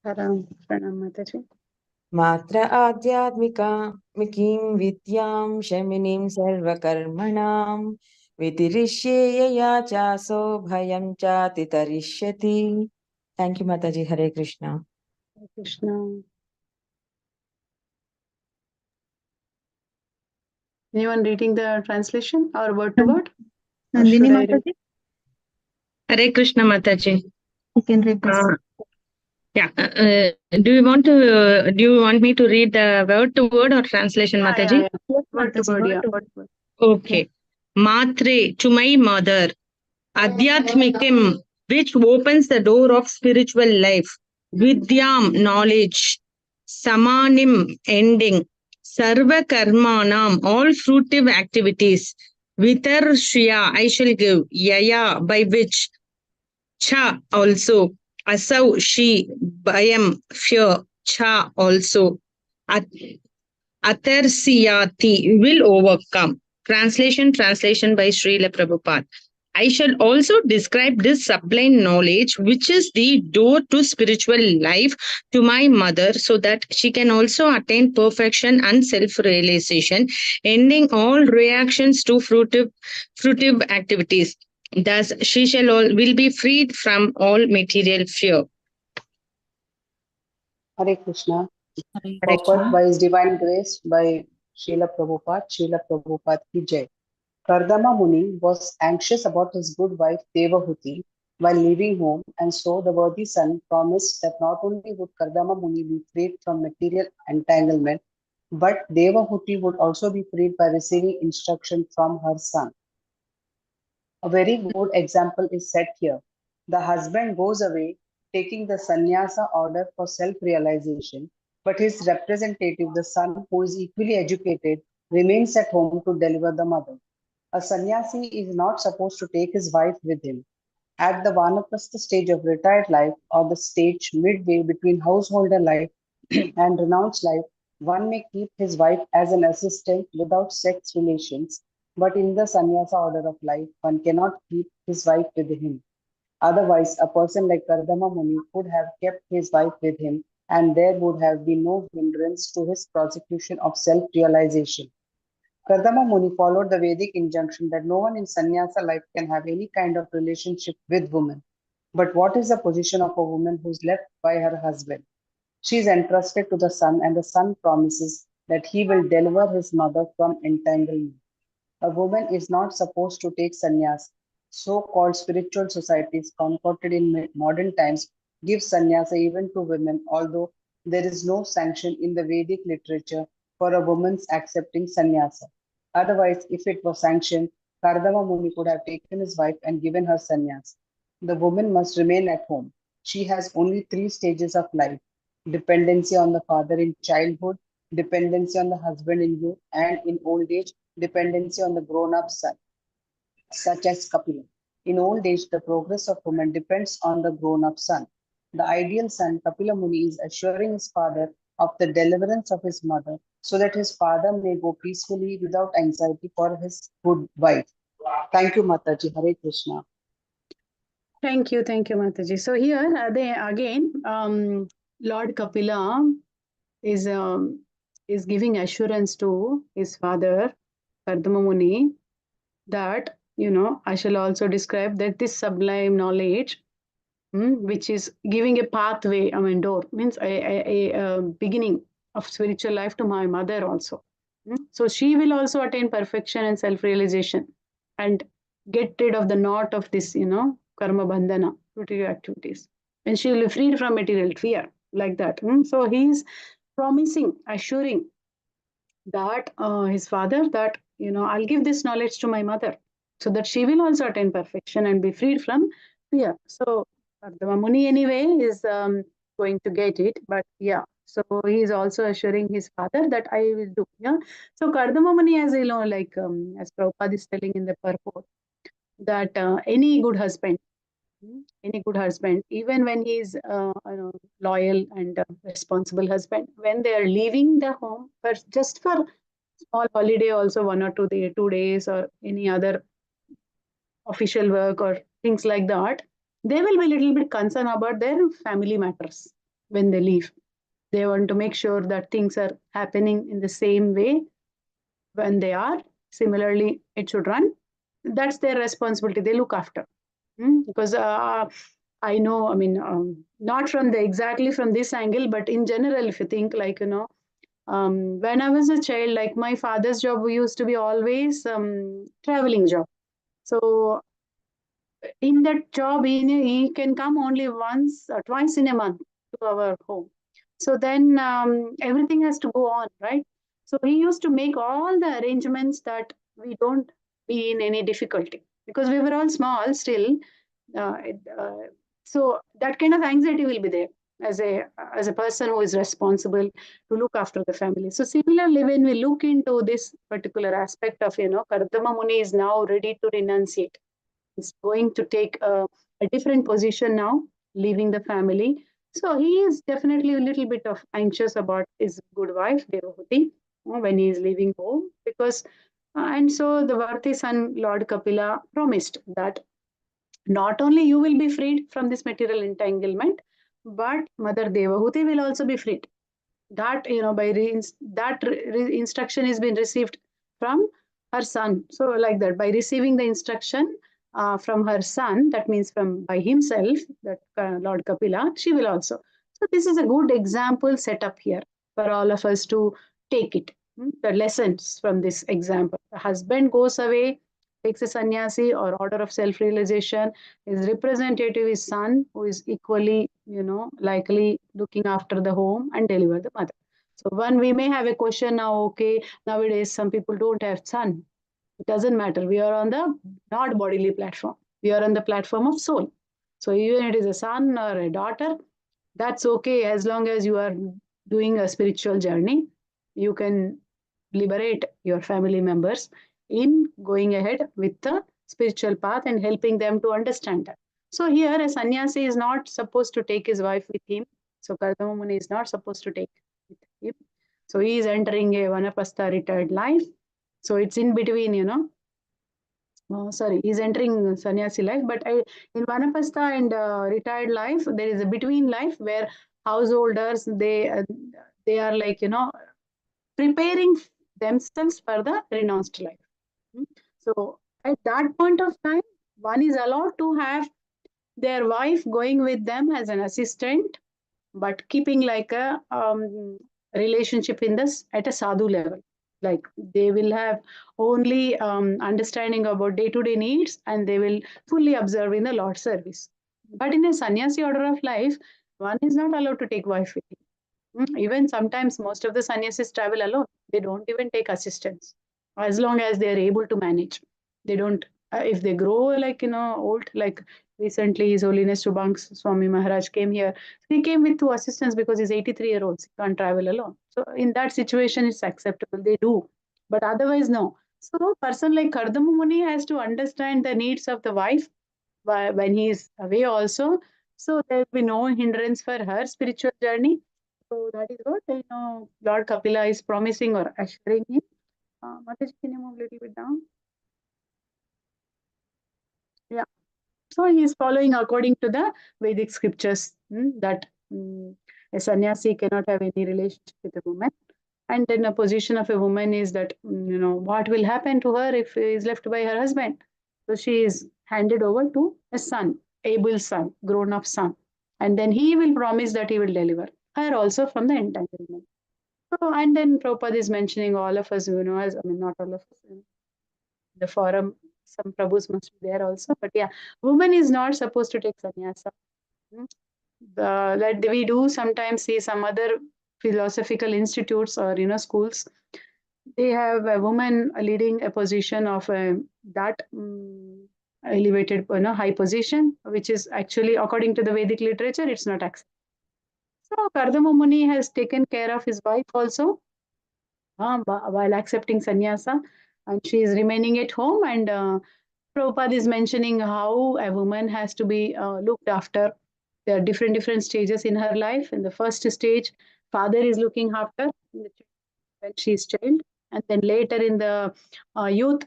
Pranam Mataji. Matra adhyatmikam vidyam shaminim sarvakarmanam vitirishyeya chaso bhayam chati tarishyati. Thank you, Mataji. Hare Krishna. Hare Krishna. Anyone reading the translation or word to word? Nandini Mataji, Hare Krishna Mataji. you can read this. Yeah. Do you want me to read the word to word or translation, Mataji? Yes, Word to Mataji, word, word yeah. to Word to word. Okay. Matre, to my mother. Adhyatmikam, which opens the door of spiritual life. Vidyam, knowledge. Samanim, ending. Sarva karmanam, all fruitive activities. Vitarshya, I shall give. Yaya, by which. Cha, also. Asau, she. Bhayam, fear. Cha, also. Atarsiyati, will overcome. Translation by Srila Prabhupada. I shall also describe this sublime knowledge, which is the door to spiritual life, to my mother, so that she can also attain perfection and self-realization, ending all reactions to fruitive activities. Thus, she will be freed from all material fear. Hare Krishna. Hare Purport by His Divine Grace by Srila Prabhupada ki Jai. Kardama Muni was anxious about his good wife Devahuti while leaving home, and so the worthy son promised that not only would Kardama Muni be freed from material entanglement, but Devahuti would also be freed by receiving instruction from her son. A very good example is set here. The husband goes away taking the sannyasa order for self-realization, but his representative, the son, who is equally educated, remains at home to deliver the mother. A sannyasi is not supposed to take his wife with him. At the vanaprastha stage of retired life, or the stage midway between householder life and renounced life, one may keep his wife as an assistant without sex relations, but in the sannyasa order of life, one cannot keep his wife with him. Otherwise, a person like Kardama Muni could have kept his wife with him, and there would have been no hindrance to his prosecution of self-realization. Kardama Muni followed the Vedic injunction that no one in sannyasa life can have any kind of relationship with women. But what is the position of a woman who is left by her husband? She is entrusted to the son, and the son promises that he will deliver his mother from entanglement. A woman is not supposed to take sannyas. So-called spiritual societies concocted in modern times give sannyasa even to women, although there is no sanction in the Vedic literature for a woman's accepting sannyasa. Otherwise, if it was sanctioned, Kardama Muni could have taken his wife and given her sannyas. The woman must remain at home. She has only 3 stages of life: dependency on the father in childhood, dependency on the husband in youth, and in old age, dependency on the grown-up son, such as Kapila. In old age, the progress of woman depends on the grown-up son. The ideal son, Kapila Muni, is assuring his father of the deliverance of his mother, so that his father may go peacefully without anxiety for his good wife. Thank you, Mataji. Hare Krishna. Thank you, Mataji. So here, Lord Kapila is giving assurance to his father, Kardama Muni, that, I shall also describe that this sublime knowledge, which is giving a pathway, door, means a beginning of spiritual life to my mother also. So she will also attain perfection and self-realization and get rid of the knot of this, karma bandhana, material activities. And she will be freed from material fear, like that. So he's promising, assuring that his father, that, I'll give this knowledge to my mother so that she will also attain perfection and be freed from fear. So the Muni anyway is going to get it, but yeah. So he is also assuring his father that I will do. Yeah. So Kardama Muni, as like as Prabhupada is telling in the purport, that any good husband, even when he's loyal and responsible husband, when they are leaving the home for just for small holiday, also 1 or 2 days or any other official work or things like that, they will be a little bit concerned about their family matters when they leave. They want to make sure that things are happening in the same way when they are. Similarly, it should run. That's their responsibility. They look after. Because I know, not from the exactly from this angle, but in general, if you think like, when I was a child, like my father's job used to be always traveling job. So in that job, he can come only once or twice in a month to our home. So then everything has to go on, right? So he used to make all the arrangements that we don't be in any difficulty, because we were all small still. Uh, so that kind of anxiety will be there as a person who is responsible to look after the family. So similarly, when we look into this particular aspect of, Kardama Muni is now ready to renunciate. He's going to take a different position now, leaving the family. So he is definitely a little bit of anxious about his good wife, Devahuti, when he is leaving home, because and so the worthy son, Lord Kapila, promised that not only you will be freed from this material entanglement, but Mother Devahuti will also be freed. That, by instruction is been received from her son. So like that, by receiving the instruction from her son, that means from by himself, that Lord Kapila, she will also. So this is a good example set up here for all of us to take it. The lessons from this example. The husband goes away, takes a sannyasi or order of self-realization. His representative is son, who is equally, likely looking after the home and deliver the mother. So when we may have a question now, okay, nowadays some people don't have son. It doesn't matter. We are on the not bodily platform. We are on the platform of soul. So even it is a son or a daughter, that's okay as long as you are doing a spiritual journey. You can liberate your family members in going ahead with the spiritual path and helping them to understand that. So here a sannyasi is not supposed to take his wife with him. So Kardama Muni is not supposed to take with him. So he is entering a vanapastha retired life. So it's in between, he's entering sannyasi life, but in vanapastha and retired life, there is a between life where householders, they are like, preparing themselves for the renounced life. So at that point of time, one is allowed to have their wife going with them as an assistant, but keeping like a relationship in this at a sadhu level. Like they will have only understanding about day-to-day needs, and they will fully observe in the Lord service. But in a sannyasi order of life, one is not allowed to take wife with him. Even sometimes most of the sannyasis travel alone. They don't even take assistance as long as they are able to manage. They don't, if they grow like, old, like recently His Holiness Shubhang Swami Maharaj came here. He came with 2 assistants because he's 83-year-old. He can't travel alone. So in that situation, it's acceptable. They do. But otherwise, no. So a person like Kardama Muni has to understand the needs of the wife when he is away also. So there will be no hindrance for her spiritual journey. So that is what, Lord Kapila is promising or assuring him. Mataji, can you move a little bit down? Yeah. So he is following according to the Vedic scriptures, that a sannyasi cannot have any relationship with a woman. And then a position of a woman is that, what will happen to her if he is left by her husband? So she is handed over to a son, able son, grown up son. And then he will promise that he will deliver her also from the entanglement. So, and then Prabhupada is mentioning all of us, as, not all of us, the forum, some Prabhus must be there also. But yeah, woman is not supposed to take sannyasa. That we do sometimes see some other philosophical institutes or schools. They have a woman leading a position of that elevated, high position, which is actually, according to the Vedic literature, it's not accepted. So Kardama Muni has taken care of his wife also while accepting sannyasa, and she is remaining at home. And Prabhupada is mentioning how a woman has to be looked after. There are different stages in her life. In the first stage, father is looking after when she is child, and then later in the youth,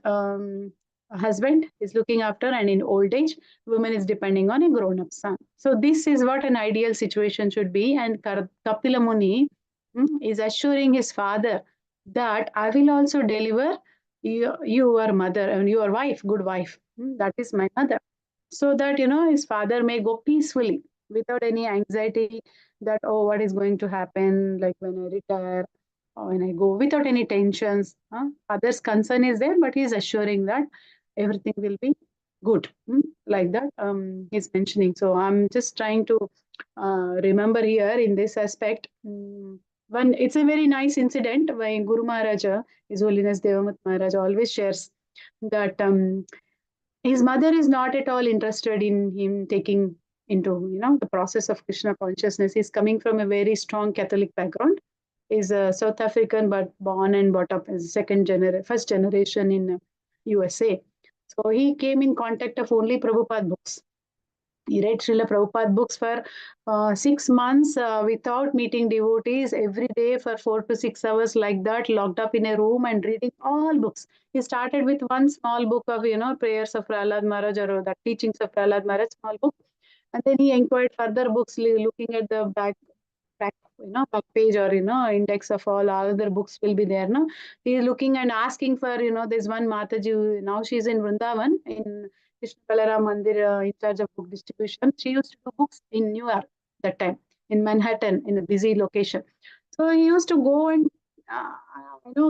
husband is looking after, and in old age, woman is depending on a grown-up son. So this is what an ideal situation should be. And Kapila Muni is assuring his father that I will also deliver your mother and your wife, good wife. That is my mother. So that, his father may go peacefully without any anxiety that, oh, what is going to happen, like when I retire or when I go, without any tensions. Father's concern is there, but he's assuring that everything will be good. Like that, he's mentioning. So I'm just trying to remember here in this aspect. It's a very nice incident when Guru Maharaja, His Holiness Devamat Maharaj, always shares that his mother is not at all interested in him taking into the process of Krishna consciousness. He's coming from a very strong Catholic background. He's a South African, but born and brought up as first generation in USA. So he came in contact of only Prabhupada books. He read Srila Prabhupada books for 6 months without meeting devotees, every day for 4 to 6 hours like that, locked up in a room and reading all books. He started with one small book of, prayers of Prahlad Maharaj, or the teachings of Prahlad Maharaj, small book. And then he inquired further books, looking at the back page, or index of all other books will be there. No, he is looking and asking for, there's one Mataji, now she's in Vrindavan in Krishna Kalara Mandir, in charge of book distribution. She used to do books in New York that time, in Manhattan, in a busy location. So he used to go and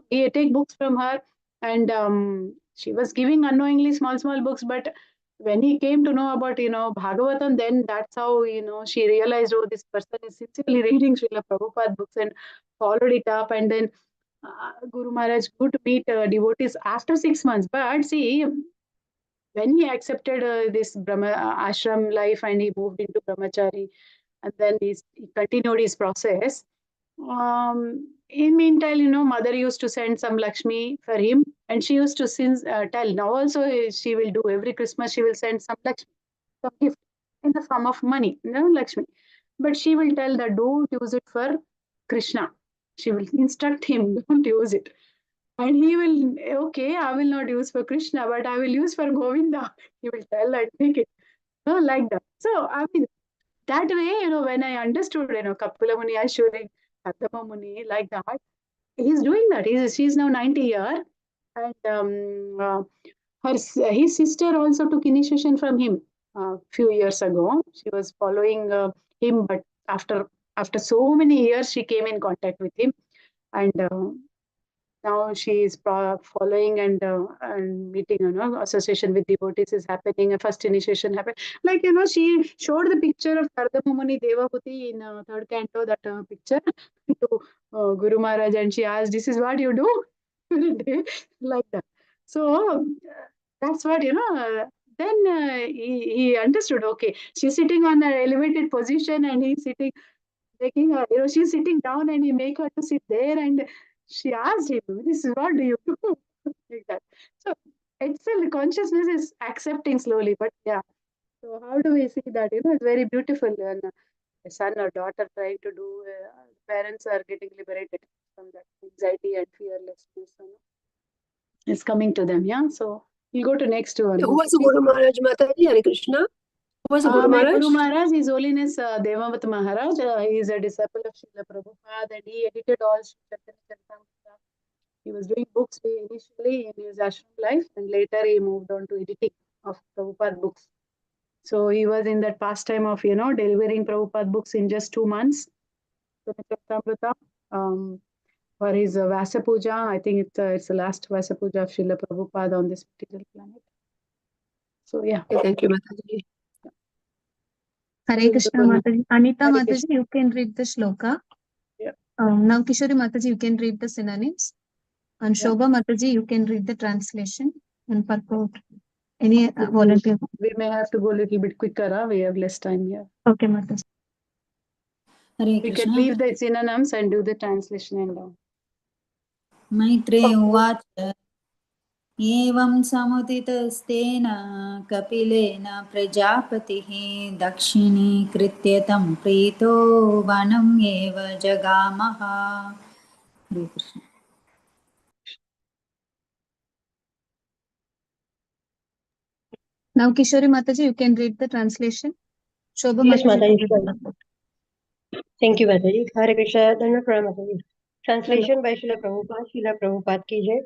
take books from her, and she was giving unknowingly small books. But when he came to know about Bhagavatam, then that's how she realized, oh, this person is sincerely reading Srila Prabhupada books, and followed it up. And then Guru Maharaj could meet devotees after 6 months. But see, when he accepted this Brahma ashram life and he moved into brahmachari, and then he continued his process. In meantime, mother used to send some Lakshmi for him, and she used to tell. Now also she will do every Christmas. She will send some Lakshmi, some gift in the form of money, Lakshmi. But she will tell that don't use it for Krishna. She will instruct him, don't use it. And he will, okay, I will not use for Krishna, but I will use for Govinda. He will tell and take it, like that. So I mean, that way, when I understood, Kapila Muni assuring Kardama Muni like that, he's doing that. She's now 90 years, and his sister also took initiation from him a few years ago. She was following him, but after so many years, she came in contact with him, and now she is following and meeting, association with devotees is happening. A first initiation happened. Like, she showed the picture of Kardama Muni Devahuti in third canto, that picture to Guru Maharaj, and she asked, this is what you do? Like that. So that's what, then he understood, okay, she's sitting on an elevated position and he's sitting, making her, she's sitting down and he make her to sit there, and she asked him, this is what do you do? Like that. So itself, consciousness is accepting slowly, but yeah. So how do we see that? It's very beautiful when a son or daughter trying to do, parents are getting liberated from that anxiety and fearlessness. It's coming to them, yeah. So we'll go to next one. Who was Guru Maharaj, Mataji? Hare Krishna. Who was the Guru My Maharaj? Guru Maharaj, His Holiness Devavat Maharaj. He is a disciple of Srila Prabhupada, and he edited all Sri Chaitanya Charitamrita. He was doing books initially in his ashram life, and later he moved on to editing of Prabhupada books. So he was in that pastime of, delivering Prabhupada books in just 2 months. Charitamrita, for his Vasa Puja. I think it's the last Vasa Puja of Srila Prabhupada on this material planet. So yeah. Okay, thank you, Mataji. Hare Krishna Mataji. Anita Hare Mataji, Krishna. you can read the shloka. Yeah. Now Kishori Mataji, you can read the synonyms. And Yeah. Shobha Mataji, you can read the translation and purport. Any Okay, volunteer? we may have to go a little bit quicker. We have less time here. Okay, Mataji. Hare We can Krishna. leave the synonyms and do the translation and down. Maitreya uvacha evam samuditastena kapilena prajapatihi dakshini krityatam prito vanam eva jagamaha. Hare Krishna. Now Kishori Mataji, you can read the translation. Shobha Yes, Mataji, Mataji. you can read the purport. Thank you, Mataji. Hare Krishna, Dhanva Pranam, Mataji. Translation by Srila Prabhupada, Srila Prabhupada ki jai.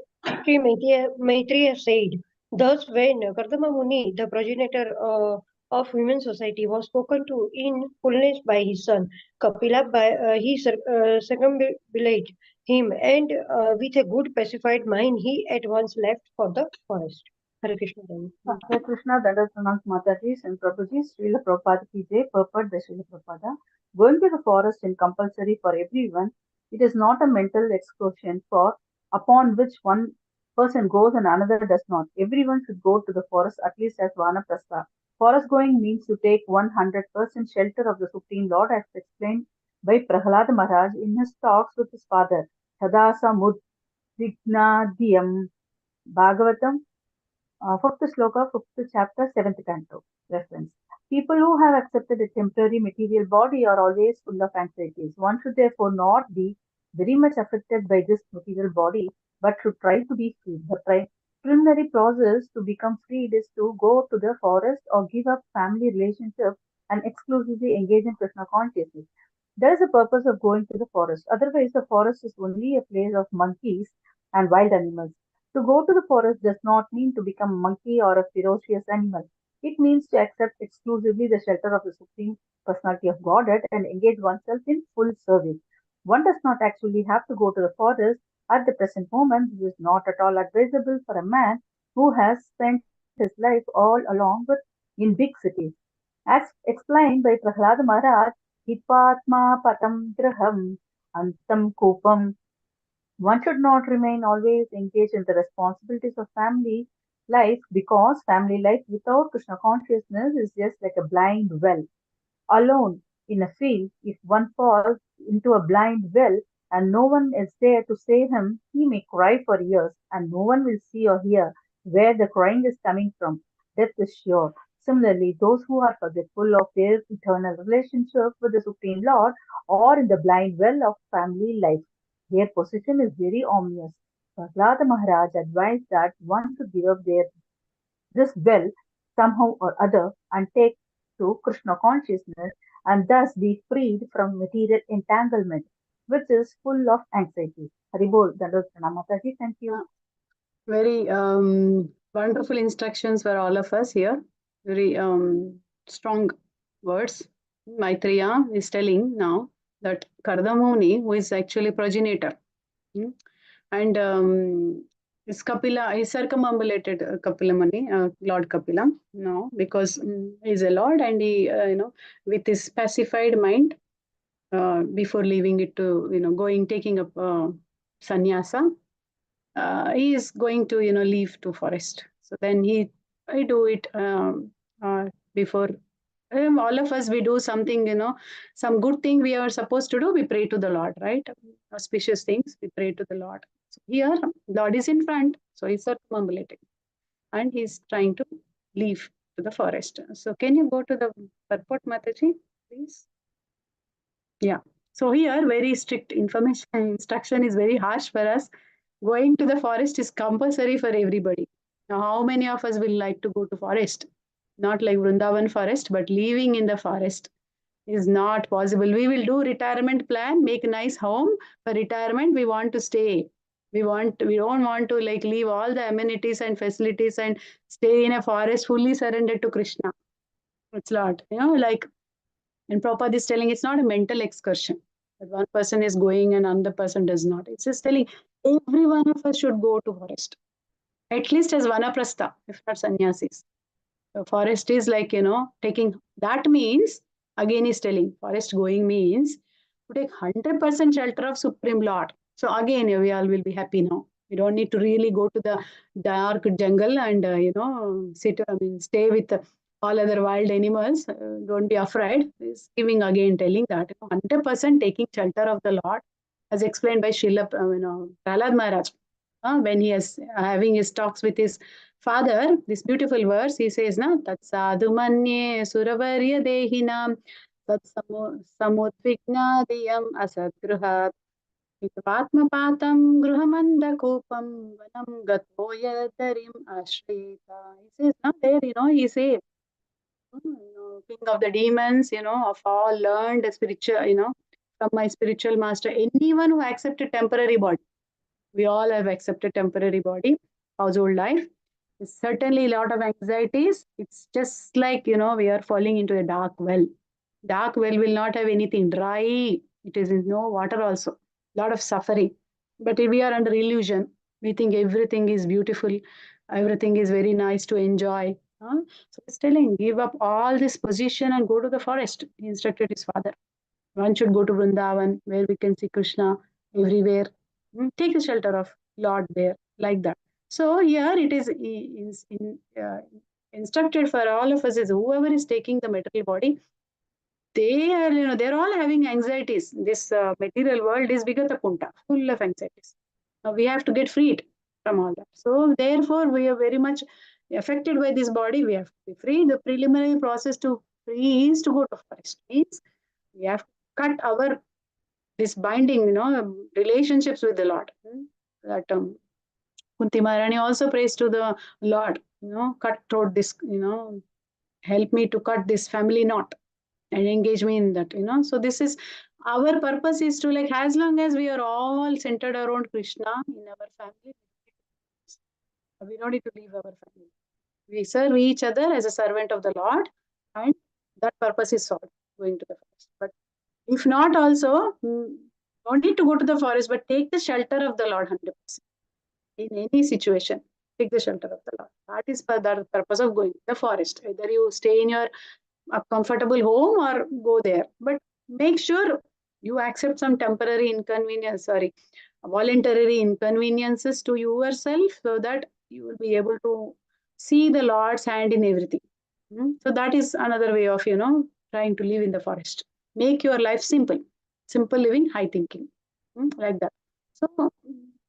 Sri Maitreya said, thus when Kardama Muni, the progenitor of women's society, was spoken to in fullness by his son, Kapila, he circumambulated him, and with a good pacified mind, he at once left for the forest. Hare Krishna. Hare Krishna, Dandavat Pranam Mataji and Prabhuji, Srila Prabhupada ki jai, purport by Srila Prabhupada. Going to the forest is compulsory for everyone. It is not a mental excursion upon which one person goes and another does not. Everyone should go to the forest at least as Vanaprastha. Forest going means to take 100% shelter of the Supreme Lord, as explained by Prahlada Maharaj in his talks with his father. Tadasa Mudvignadhyam. Bhagavatam, 5th sloka, 5th chapter, 7th canto. Reference. People who have accepted a temporary material body are always full of anxieties. One should therefore not be very much affected by this material body, but should try to be free. The preliminary process to become freed is to go to the forest or give up family relationship and exclusively engage in Krishna consciousness. There is a purpose of going to the forest. Otherwise, the forest is only a place of monkeys and wild animals. To go to the forest does not mean to become a monkey or a ferocious animal. It means to accept exclusively the shelter of the Supreme Personality of Godhead and engage oneself in full service. One does not actually have to go to the forest at the present moment. This is not at all advisable for a man who has spent his life all along in big cities. As explained by Prahlada Maharaj, Hipatma Patam Graham Antam Kopam. One should not remain always engaged in the responsibilities of family life, because family life without Krishna consciousness is just like a blind well. Alone in a field, if one falls into a blind well and no one is there to save him, he may cry for years and no one will see or hear where the crying is coming from. Death is sure. Similarly, those who are forgetful of their eternal relationship with the Supreme Lord or in the blind well of family life, their position is very ominous. Prahlada Maharaj advised that one should give up this well somehow or other and take to Krishna consciousness and thus be freed from material entanglement, which is full of anxiety. Haribol, Dandavat Pranam Mataji, thank you. Very wonderful instructions for all of us here. Very strong words. Maitreya is telling now that Kardamuni, who is actually progenitor, and is Kapila, is circumambulated Kapila Muni, Lord Kapila, no, because he's a lord and he, with his pacified mind, before leaving it to, taking up sannyasa, he is going to, leave to forest. So then I do it before. All of us, we do something, some good thing we are supposed to do, we pray to the Lord, right? Auspicious things, we pray to the Lord. So here, Lord is in front, so he's circumambulating. And he's trying to leave to the forest. So can you go to the purport, Mataji, please? Yeah. So here, very strict instruction is very harsh for us. Going to the forest is compulsory for everybody. Now, how many of us will like to go to forest? not like Vrindavan forest, but living in the forest is not possible. We will do retirement plan, make a nice home for retirement. We want to stay. We don't want to like leave all the amenities and facilities and stay in a forest fully surrendered to Krishna. It's not, like, and Prabhupada is telling it's not a mental excursion. That one person is going and another person does not. It's just telling every one of us should go to forest. At least as vanaprastha, if not sannyasis. The forest is like, taking, that means, again he's telling, forest going means to take 100% shelter of Supreme Lord. So again, we all will be happy now. We don't need to really go to the dark jungle and, stay with all other wild animals. Don't be afraid. He's giving again, telling that 100% taking shelter of the Lord, as explained by Srila Prahlad Maharaj. When he is having his talks with his father, this beautiful verse, he says, Tat sadhu manye suravarya dehinam tat samudvignadiyam asadgruhat Patmapatam gruhamanda kopam vanam gatoya darim ashrita. He says, there, he says, king of the demons, of all learned spiritual, from my spiritual master, anyone who accepted temporary body. We all have accepted temporary body, household life. There's certainly a lot of anxieties. It's just like, we are falling into a dark well. Dark well will not have anything dry. It is in no water also. A lot of suffering. But if we are under illusion, we think everything is beautiful. Everything is very nice to enjoy. So it's telling, give up all this position and go to the forest. He instructed his father. One should go to Vrindavan, where we can see Krishna everywhere. Take the shelter of Lord there, like that. So here it is instructed for all of us is whoever is taking the material body, they are, they're all having anxieties. This material world is Vigatapunta, full of anxieties. Now we have to get freed from all that. So therefore, we are very much affected by this body. We have to be free. The preliminary process to free is to go to forest. Means we have to cut our this binding, relationships with the Lord. That Kunti Maharani also prays to the Lord, cut throat this, help me to cut this family knot and engage me in that, So this is our purpose is to like, as long as we are all centered around Krishna in our family, we don't need to leave our family. We serve each other as a servant of the Lord, and that purpose is solved, going to the forest. But if not also, don't need to go to the forest, but take the shelter of the Lord 100%. In any situation, take the shelter of the Lord. That is the purpose of going to the forest. Either you stay in your comfortable home or go there. But make sure you accept some temporary voluntary inconveniences to yourself so that you will be able to see the Lord's hand in everything. So that is another way of, trying to live in the forest. Make your life simple. Simple living, high thinking. Like that. So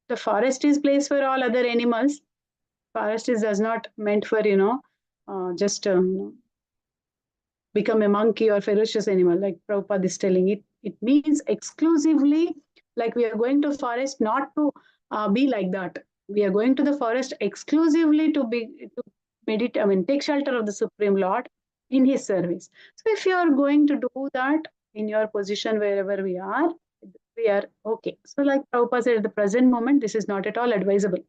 the forest is place for all other animals. Forest does not meant for, just become a monkey or ferocious animal, like Prabhupada is telling it. It means exclusively, like we are going to forest not to be like that. We are going to the forest exclusively to meditate, take shelter of the Supreme Lord in his service. So if you are going to do that in your position wherever we are okay. So like Prabhupada said, at the present moment, this is not at all advisable.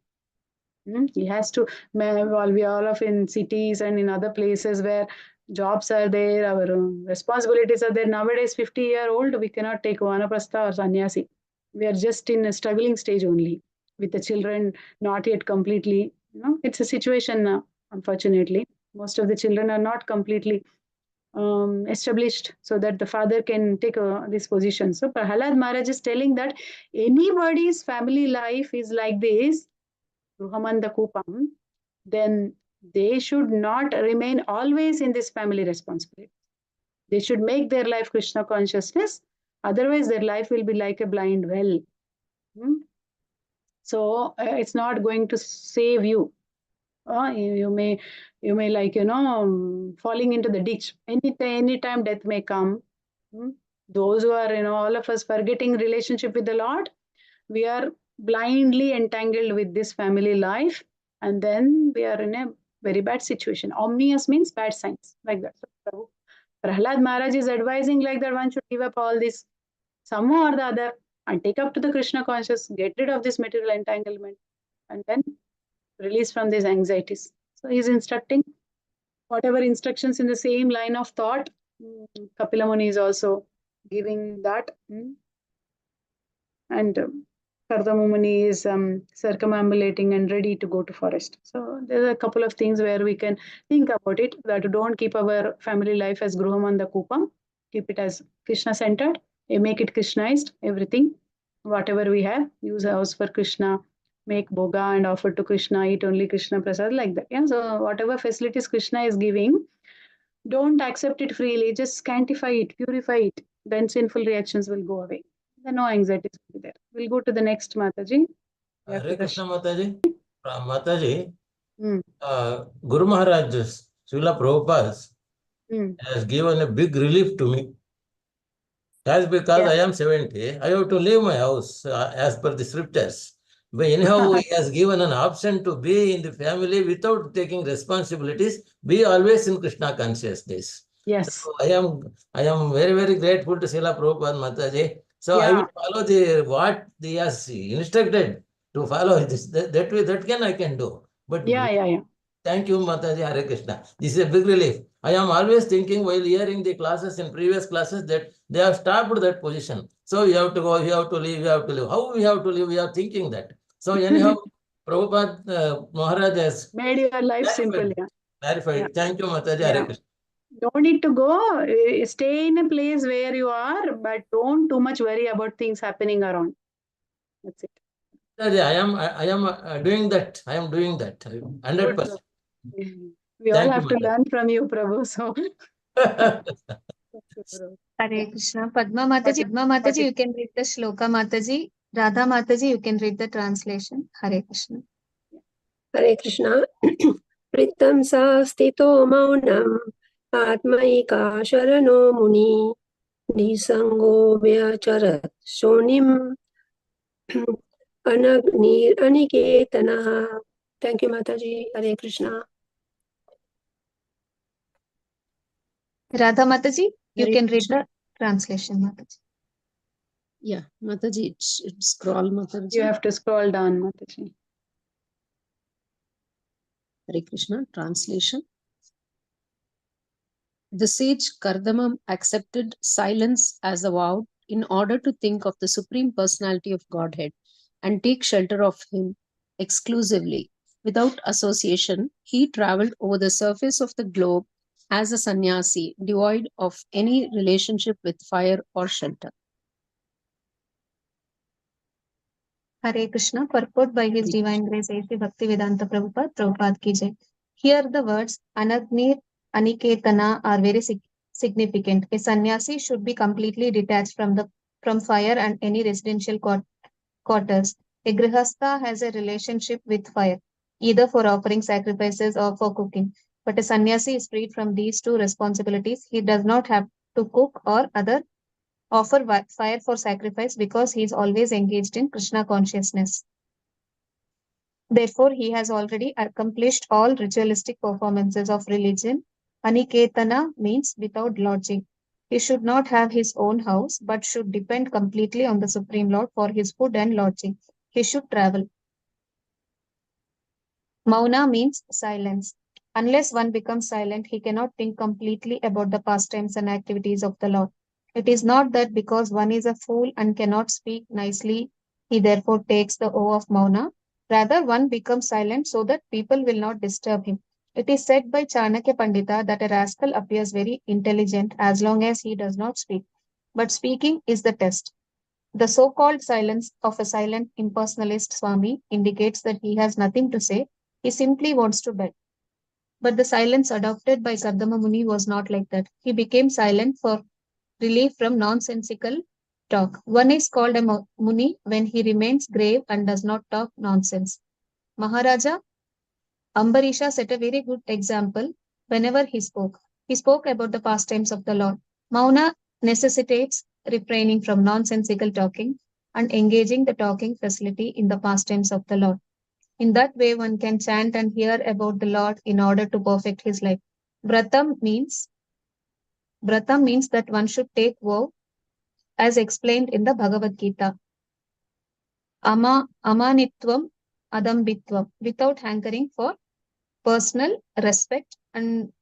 He has to, while we are all of in cities and in other places where jobs are there, our responsibilities are there. Nowadays, 50-year-old, we cannot take vanaprastha or sannyasi. We are just in a struggling stage only with the children, not yet completely. It's a situation now, unfortunately. Most of the children are not completely established so that the father can take this position. So Prahlad Maharaj is telling that anybody's family life is like this, Gruhamanda Kupam, then they should not remain always in this family responsibility. They should make their life Krishna consciousness. Otherwise, their life will be like a blind well. So it's not going to save you. You may like, falling into the ditch. Anytime death may come. Those who are, all of us forgetting relationship with the Lord, we are blindly entangled with this family life. And then we are in a very bad situation. Omnious means bad signs, like that. So Prahlad Maharaj is advising like that one should give up all this somehow or the other and take up to the Krishna conscious, get rid of this material entanglement, and then release from these anxieties. So he's instructing whatever instructions in the same line of thought. Kapila Muni is also giving that. And Kardama Muni is circumambulating and ready to go to forest. So there are a couple of things where we can think about it, that don't keep our family life as Gruhamanda Kupam, keep it as Krishna centered, make it Krishnized, everything, whatever we have, use a house for Krishna, make boga and offer to Krishna, eat only Krishna prasad, like that. Yeah, so whatever facilities Krishna is giving, don't accept it freely, just scantify it, purify it, then sinful reactions will go away. Then no anxieties will be there. We'll go to the next Mataji. Hare Krishna Mataji. Mataji, Mm. Guru Maharaj, Srila Prabhupada has given a big relief to me. That's because I am 70. I have to leave my house as per the scriptures. But anyhow, he has given an option to be in the family without taking responsibilities. Be always in Krishna consciousness. Yes. So I am very, very grateful to Srila Prabhupada Mataji. So I will follow what he has instructed to follow. This. That way, I can do. But thank you, Mataji. Hare Krishna. This is a big relief. I am always thinking while hearing the classes in previous classes that they have stopped that position. So you have to go, you have to leave, you have to leave. How we have to live? We are thinking that. So anyhow, Prabhupada Maharaj has made your life simple. Clarified. Thank you, Mataji. Hare Krishna. Don't need to go. Stay in a place where you are, but don't too much worry about things happening around. That's it. I am doing that. I am doing that. 100%. We all have to learn from you, Prabhu. So. Hare Krishna. Padma Mataji, you can read the shloka, Mataji. Radha Mataji, you can read the translation. Hare Krishna. Hare Krishna. Pritam sa stito maunam atmaika sharano muni nisango vyacharat shonim anagnir aniketana. Thank you, Mataji. Hare Krishna. Radha Mataji, you can read the translation, Mataji. Yeah, Mataji, scroll, Mataji. You have to scroll down, Mataji. Hare Krishna, translation. The sage Kardama accepted silence as a vow in order to think of the Supreme Personality of Godhead and take shelter of Him exclusively. Without association, he traveled over the surface of the globe as a sannyasi, devoid of any relationship with fire or shelter. Hare Krishna, purport by His Divine Grace A.C. Bhaktivedanta Prabhupada ki jai. Here the words Anagnir Aniketana are very significant. A sannyasi should be completely detached from fire and any residential quarters. A grihastha has a relationship with fire, either for offering sacrifices or for cooking. But a sannyasi is freed from these two responsibilities. He does not have to cook or offer fire for sacrifice because he is always engaged in Krishna consciousness. Therefore, he has already accomplished all ritualistic performances of religion. Aniketana means without lodging. He should not have his own house, but should depend completely on the Supreme Lord for his food and lodging. He should travel. Mauna means silence. Unless one becomes silent, he cannot think completely about the pastimes and activities of the Lord. It is not that because one is a fool and cannot speak nicely, he therefore takes the oath of Mauna. Rather, one becomes silent so that people will not disturb him. It is said by Chanakya Pandita that a rascal appears very intelligent as long as he does not speak. But speaking is the test. The so-called silence of a silent impersonalist Swami indicates that he has nothing to say. He simply wants to beg. But the silence adopted by Kardama Muni was not like that. He became silent for relief from nonsensical talk. One is called a Muni when he remains grave and does not talk nonsense. Maharaja Ambarisha set a very good example whenever he spoke. He spoke about the pastimes of the Lord. Mauna necessitates refraining from nonsensical talking and engaging the talking facility in the pastimes of the Lord. In that way, one can chant and hear about the Lord in order to perfect his life. Vratam means that one should take vow as explained in the Bhagavad Gita. Amanitvam adambitvam, without hankering for personal respect and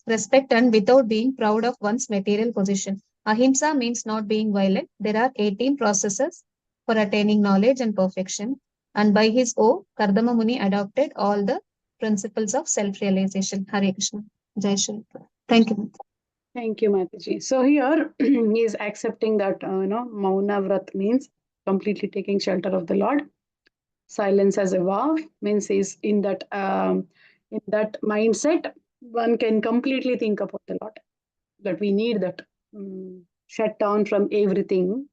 without being proud of one's material position. Ahimsa means not being violent. There are 18 processes for attaining knowledge and perfection. And by his oath, Kardama Muni adopted all the principles of self-realization. Hare Krishna. Jai Shri. Thank you. Thank you, Mataji. So here he is accepting that Mauna Vrat means completely taking shelter of the Lord. Silence as a vow means he's in that mindset. One can completely think about the Lord. That we need that shut down from everything.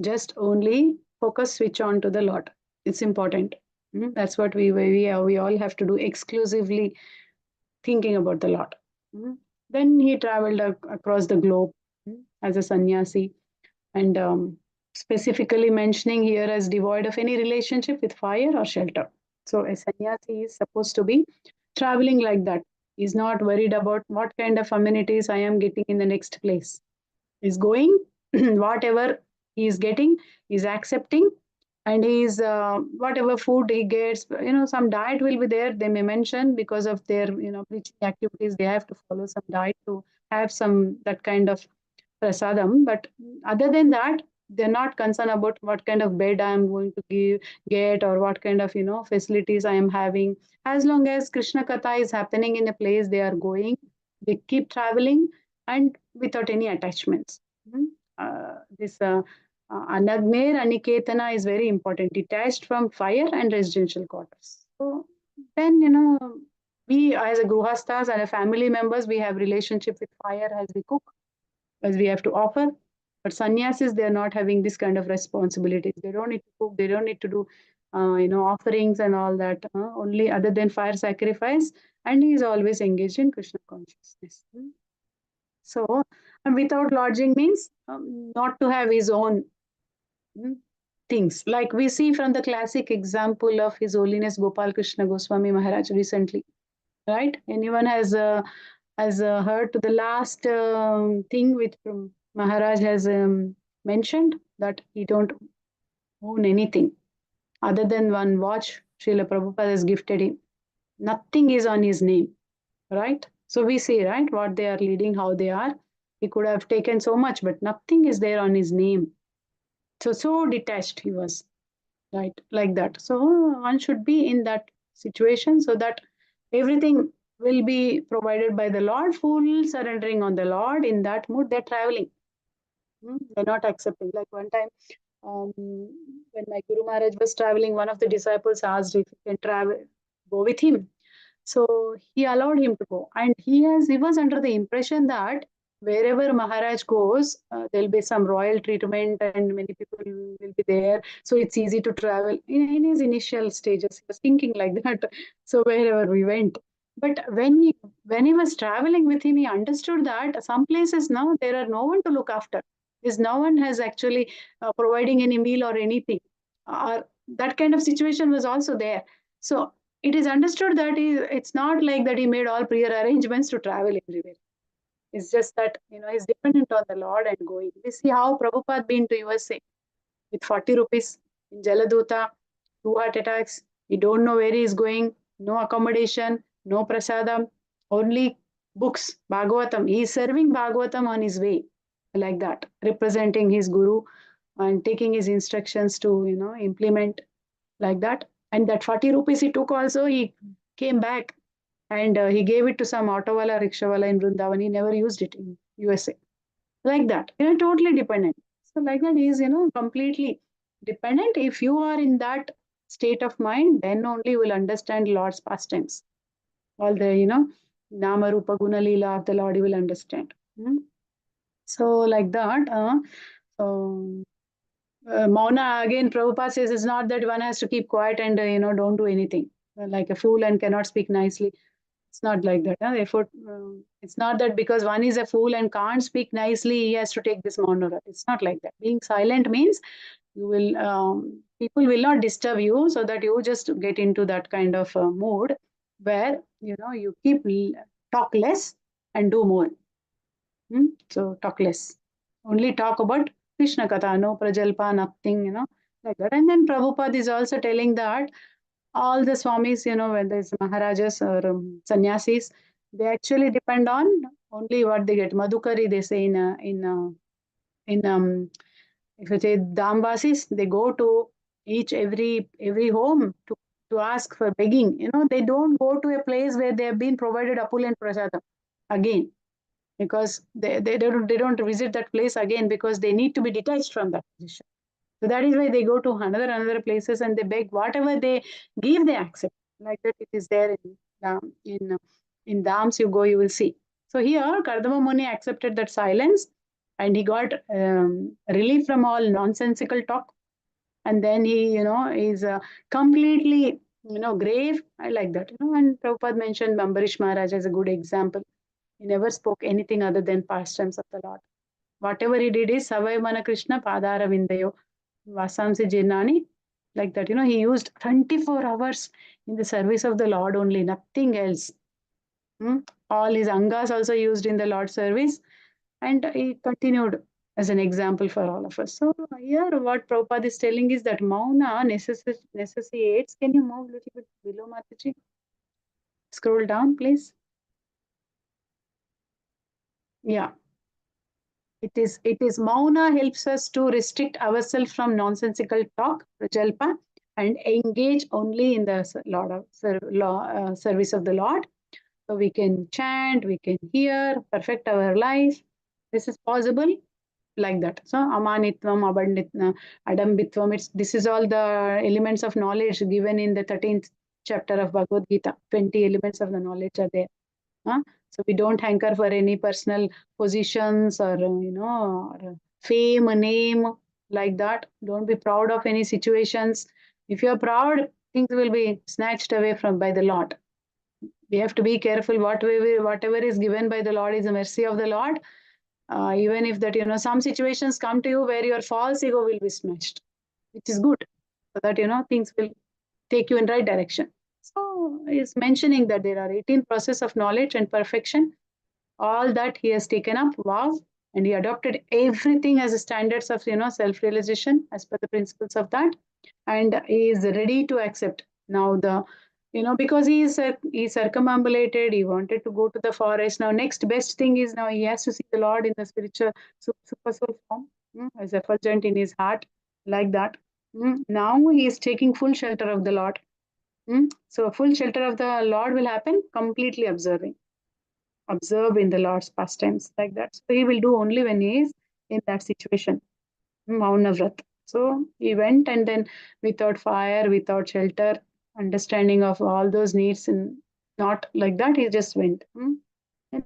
Just only focus, switch on to the Lord. It's important. That's what we all have to do, exclusively thinking about the Lord. Then he traveled across the globe as a sannyasi, and specifically mentioning here as devoid of any relationship with fire or shelter. So a sannyasi is supposed to be traveling like that. He's not worried about what kind of amenities I am getting in the next place. He's going, whatever he is getting, he's accepting, and he's whatever food he gets, some diet will be there. They may mention because of their preaching activities, they have to follow some diet to have some that kind of prasadam. But other than that, they're not concerned about what kind of bed I am going to get or what kind of facilities I am having. As long as Krishna Katha is happening in a place they are going, they keep traveling and without any attachments. This Anagmer Aniketana is very important, detached from fire and residential quarters. So then, we as a Gruhastas and a family members, we have relationship with fire as we cook, as we have to offer. But sannyasis, they are not having this kind of responsibilities. They don't need to cook, they don't need to do offerings and all that, only other than fire sacrifice, and he is always engaged in Krishna consciousness. So, without lodging means not to have his own things. Like we see from the classic example of His Holiness Gopal Krishna Goswami Maharaj recently, right? Anyone has heard to the last thing which Maharaj has mentioned, that he don't own anything other than one watch Srila Prabhupada has gifted him. Nothing is on his name, right? So we see, right, what they are leading, how they are. He could have taken so much, but nothing is there on his name. So detached he was, right, like that. So one should be in that situation so that everything will be provided by the Lord, full surrendering on the Lord. In that mood, they're traveling. They're not accepting. Like one time, when my Guru Maharaj was traveling, one of the disciples asked if he can go with him. So he allowed him to go, and he was under the impression that wherever Maharaj goes, there'll be some royal treatment and many people will be there. So it's easy to travel. In his initial stages, he was thinking like that. So wherever we went. But when he was traveling with him, he understood that some places now there are no one to look after. Is no one has actually providing any meal or anything. That kind of situation was also there. So it is understood that it's not like that he made all prior arrangements to travel everywhere. It's just that he's dependent on the Lord and going. We see how Prabhupada been to USA with 40 rupees in Jaladuta, 2 heart attacks. He don't know where he is going, no accommodation, no prasadam, only books, Bhagavatam. He is serving Bhagavatam on his way, like that, representing his guru and taking his instructions to implement, like that. And that 40 rupees he took also, he came back and he gave it to some autowala, rickshawala in Vrindavan. He never used it in USA. Like that, totally dependent. So like that, he is, completely dependent. If you are in that state of mind, then only you will understand Lord's pastimes. All the, Nama Rupa Guna Leela of the Lord, you will understand. So like that, Mauna, again, Prabhupada says it's not that one has to keep quiet and, don't do anything like a fool and cannot speak nicely. It's not like that. Therefore, it's not that because one is a fool and can't speak nicely, he has to take this Mauna Vrat. It's not like that. Being silent means You will people will not disturb you, so that you just get into that kind of mood where you keep talk less and do more. So talk less. Only talk about Krishna Katha, no Prajalpa, nothing, like that. And then Prabhupada is also telling that all the Swamis, whether it's Maharajas or Sannyasis, they actually depend on only what they get. Madhukari, they say if you say Damvasis, they go to every home to ask for begging. They don't go to a place where they have been provided opulent prasadam again, because they don't visit that place again, because they need to be detached from that position. So that is why they go to another places and they beg. Whatever they give, they accept. Like that, it is there in Dhams. You go, you will see. So here, Kardama Muni accepted that silence, and he got relief from all nonsensical talk. And then he, is completely, grave. I like that. And Prabhupada mentioned Ambarish Maharaj as a good example. He never spoke anything other than pastimes of the Lord. Whatever he did is Savai Mana Krishna Padara Vindayo Vasamsi Jirnani, like that. He used 24 hours in the service of the Lord only, nothing else. All his angas also used in the Lord's service, and he continued as an example for all of us. So here what Prabhupada is telling is that Mauna necessitates. Can you move a little bit below, Mataji? Scroll down, please. Yeah. It is Mauna helps us to restrict ourselves from nonsensical talk, prajalpa, and engage only in the service of the Lord. So we can chant, we can hear, perfect our life. This is possible like that. So amanitvam, abanditvam, adambitvam. This is all the elements of knowledge given in the 13th chapter of Bhagavad Gita. 20 elements of the knowledge are there. So we don't hanker for any personal positions or or fame, a name, like that. Don't be proud of any situations. If you're proud, things will be snatched away by the Lord. We have to be careful. Whatever is given by the Lord is the mercy of the Lord. Even if that some situations come to you where your false ego will be smashed, which is good, so that things will take you in right direction. So he's mentioning that there are 18 processes of knowledge and perfection. All that he has taken up, wow, and he adopted everything as a standards of self-realization as per the principles of that, and he is ready to accept now because he circumambulated. He wanted to go to the forest. Now next best thing is now he has to see the Lord in the spiritual super soul form, as effulgent in his heart, like that. Now he is taking full shelter of the Lord. So full shelter of the Lord will happen completely observe in the Lord's pastimes, like that. So he will do only when he is in that situation. Mauna Vrat. So he went, and then without fire, without shelter, understanding of all those needs, and not like that, he just went. And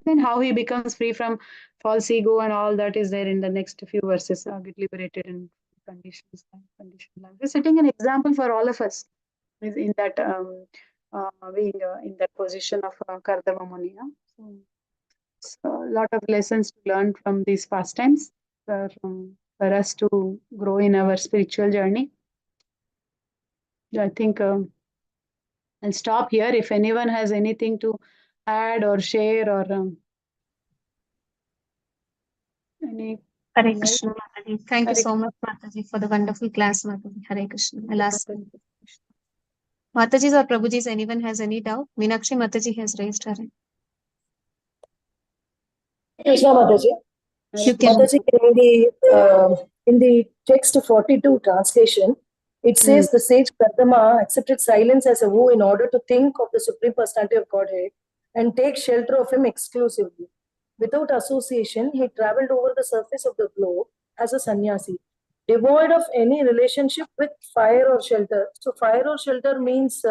then how he becomes free from false ego and all that is there in the next few verses. Get liberated in conditions, conditional life. He's setting an example for all of us in that being in that position of Kardama Muni. So a lot of lessons to learn from these pastimes for us to grow in our spiritual journey. I think I'll stop here. If anyone has anything to add or share or any. Hare Krishna, Mataji. Thank you so much, Mataji, for the wonderful class, Mataji. Hare Krishna. I'll ask Mataji's or Prabhuji's, anyone has any doubt? Meenakshi Mataji has raised her hand. Krishna Mataji. You can. Mataji, in the text 42 translation, it says the sage Kardama accepted silence as a vow in order to think of the Supreme Personality of Godhead and take shelter of him exclusively. Without association, he traveled over the surface of the globe as a sannyasi, devoid of any relationship with fire or shelter. So fire or shelter means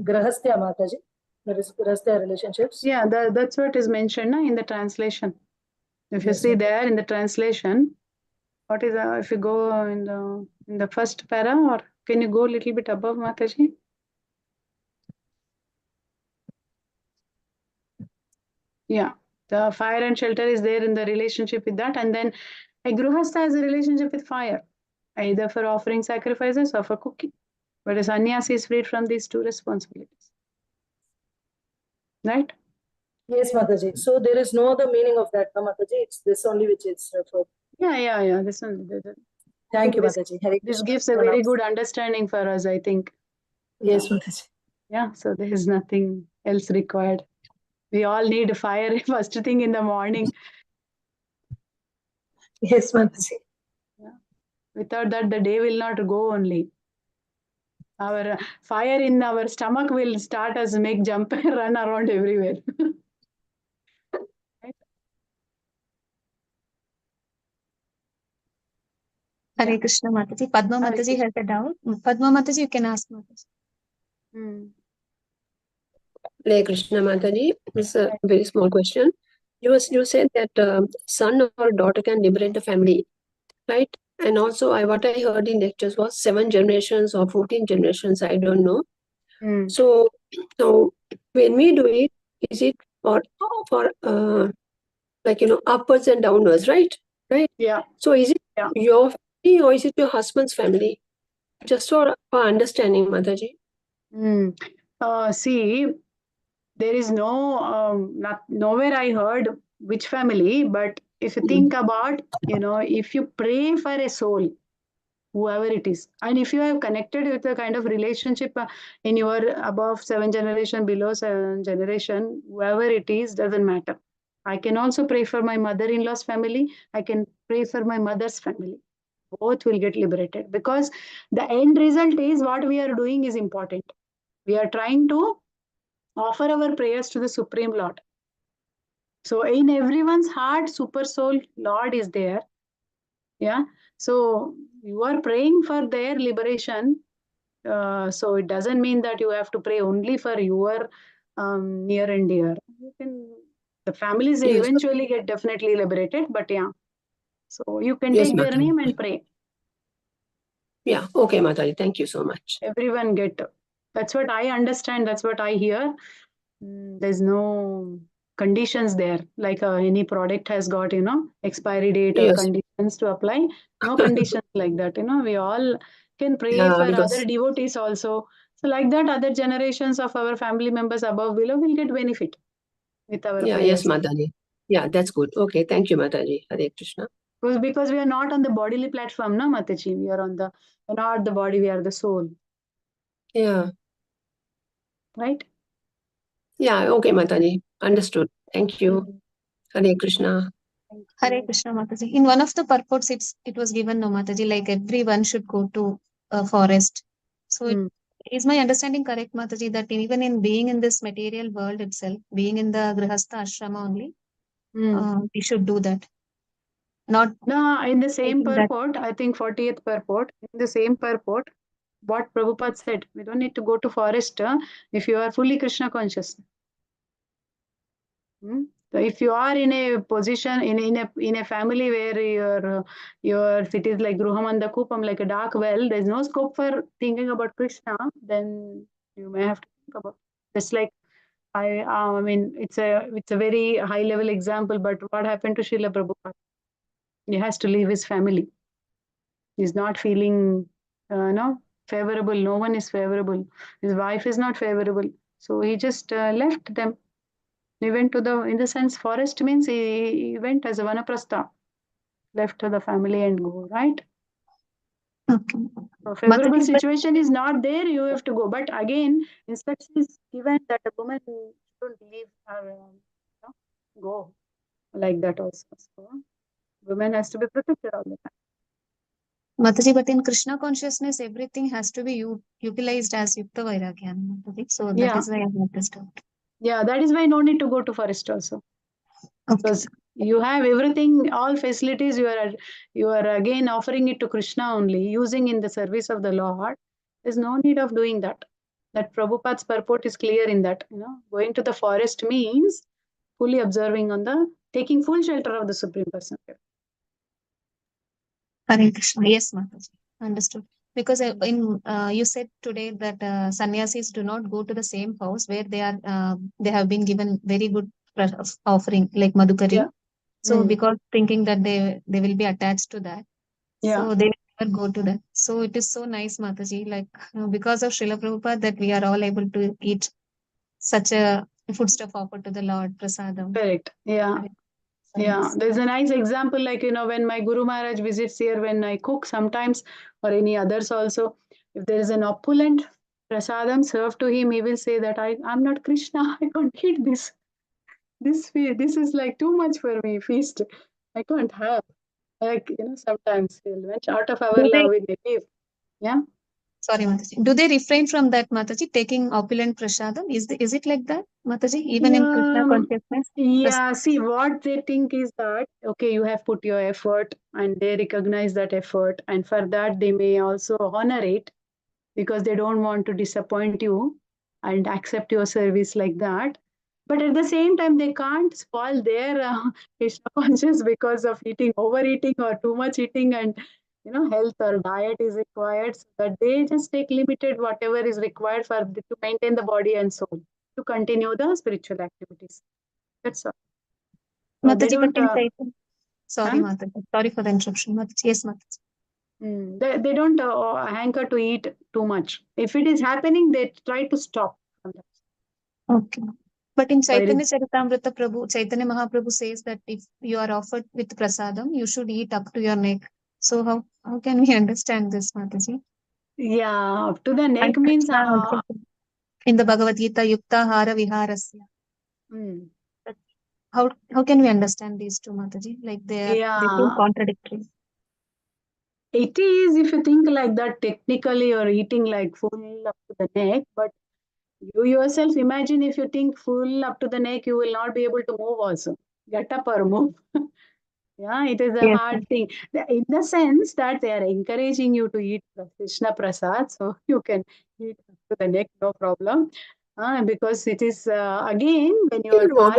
grahastya, Mataji. There is grahastya relationships. Yeah, that's what is mentioned in the translation. If you see there in the translation, what is if you go in the first para, or can you go a little bit above, Mataji? Yeah, the fire and shelter is there in the relationship with that, and then a gruhastha has a relationship with fire, either for offering sacrifices or for cooking. But a sannyasi is freed from these two responsibilities. Right? Yes, Mataji. So there is no other meaning of that, no, Mataji. It's this only which is referred. Yeah. This one. Thank you, This, Mataji. Hare this Krishna. gives a very good understanding for us, I think. Yes, Mataji. Yeah, so there is nothing else required. We all need fire first thing in the morning. Yes, Mataji. Yeah. Without that, the day will not go only. Our fire in our stomach will start us make jump and run around everywhere. Right? Hare Krishna Mataji. Padma Hare Mataji has a doubt. Padma Mataji, you can ask Mataji. Hare Krishna Mataji. This is a very small question. You said that son or daughter can liberate the family, right? And also, what I heard in lectures was 7 generations or 14 generations. I don't know. So when we do it, is it for like upwards and downwards, right? Right. Yeah. So is it your family or is it your husband's family? Just for understanding, Mataji. See, there is nowhere I heard which family, but if you think about, if you pray for a soul, whoever it is, and if you have connected with a kind of relationship in your above 7 generation, below 7 generation, whoever it is, doesn't matter. I can also pray for my mother-in-law's family. I can pray for my mother's family. Both will get liberated, because the end result is what we are doing is important. We are trying to offer our prayers to the Supreme Lord. So in everyone's heart, Super Soul Lord is there. Yeah. So you are praying for their liberation. So it doesn't mean that you have to pray only for your near and dear. The families eventually get definitely liberated, but yeah. So you can take their name and pray. Yeah. Okay, Mataji. Thank you so much. Everyone get. That's what I understand. That's what I hear. There's no conditions there, like any product has got, expiry date or conditions to apply. No conditions like that. We all can pray for other devotees also. So like that, other generations of our family members above, below will get benefit with our prayers. Yes, Mataji. Yeah, that's good. Okay, thank you, Mataji. Hare Krishna. Because we are not on the bodily platform, no, Mataji. We're not the body, we are the soul. Yeah. Right? Yeah, okay, Mataji. Understood. Thank you. Hare Krishna. Hare Krishna Mataji. In one of the purports, it was given, no Mataji, like everyone should go to a forest. So is my understanding correct, Mataji, that even in being in this material world itself, being in the Grihastha ashrama only, we should do that? Not in the same purport, I think 40th purport, in the same purport, what Prabhupada said, we don't need to go to forest if you are fully Krishna conscious. So if you are in a position, in a family where your it is like Gruhamanda Kupam, like a dark well, there's no scope for thinking about Krishna, then you may have to think about it. Just like I mean, it's a very high level example, but what happened to Srila Prabhupada? He has to leave his family. He's not feeling favorable. No one is favorable. His wife is not favorable. So he just left them. He went to in the sense, forest means he went as a vanaprastha, left the family and go, right? Okay. So favorable situation is not there, you have to go. But again, instruction is given that a woman shouldn't leave her, go like that also. So woman has to be protected all the time. Mataji, but in Krishna consciousness, everything has to be utilized as Yukta Vairagya. So that is why I have this doubt. Yeah, that is why no need to go to forest also. Because you have everything, all facilities, you are again offering it to Krishna only, using in the service of the Lord. There's no need of doing that. That Prabhupada's purport is clear in that. Going to the forest means fully observing taking full shelter of the Supreme Personality. Hare Krishna. Yes, Mataji. Understood. Because you said today that sannyasis do not go to the same house where they have been given very good offering, like Madhukari. Yeah. So because thinking that they will be attached to that, so they never go to that. So it is so nice, Mataji, like because of Srila Prabhupada that we are all able to eat such a foodstuff offered to the Lord, prasadam. Correct. Yeah. Correct. So Yeah, nice. there's a nice example, like, when my Guru Maharaj visits here, when I cook sometimes, or any others also, if there is an opulent prasadam served to him, he will say that I'm not Krishna, I can't eat this. This is like too much for me, feast. I can't have. Like, sometimes when out of our Do they, love we may give. Yeah. sorry, Mataji. Do they refrain from that, Mataji, taking opulent prasadam? Is it like that, Mataji, even in Krishna consciousness? Yeah, see, what they think is that, okay, you have put your effort and they recognize that effort, and for that they may also honor it because they don't want to disappoint you and accept your service like that. But at the same time, they can't spoil their Krishna conscious because of overeating or too much eating, and health or diet is required. So that they just take limited whatever is required to maintain the body and soul to continue the spiritual activities. That's all. So they Mataji, but don't. in Chaitanya. Sorry, Huh? Mataji. Sorry for the interruption, Mataji. Yes, Mataji. They don't hanker to eat too much. If it is happening, they try to stop. Okay. But in So it is, Chaitanya Charitamrita Prabhu, Chaitanya Mahaprabhu says that if you are offered with prasadam, you should eat up to your neck. So how can we understand this, Mataji? yeah, up to the neck And means. Krishna also said in the Bhagavad Gita, Yukta Hara Viharasya. But how can we understand these two, Mataji? Like they seem Yeah, contradictory. it is, if you think like that, technically you're eating like full up to the neck, but you yourself imagine, if you think full up to the neck, you will not be able to move also. Get up or move. Yeah, it is a Yes, hard thing. In the sense that they are encouraging you to eat Krishna Prasad, so you can eat up to the neck, no problem. Because it is, again, when you are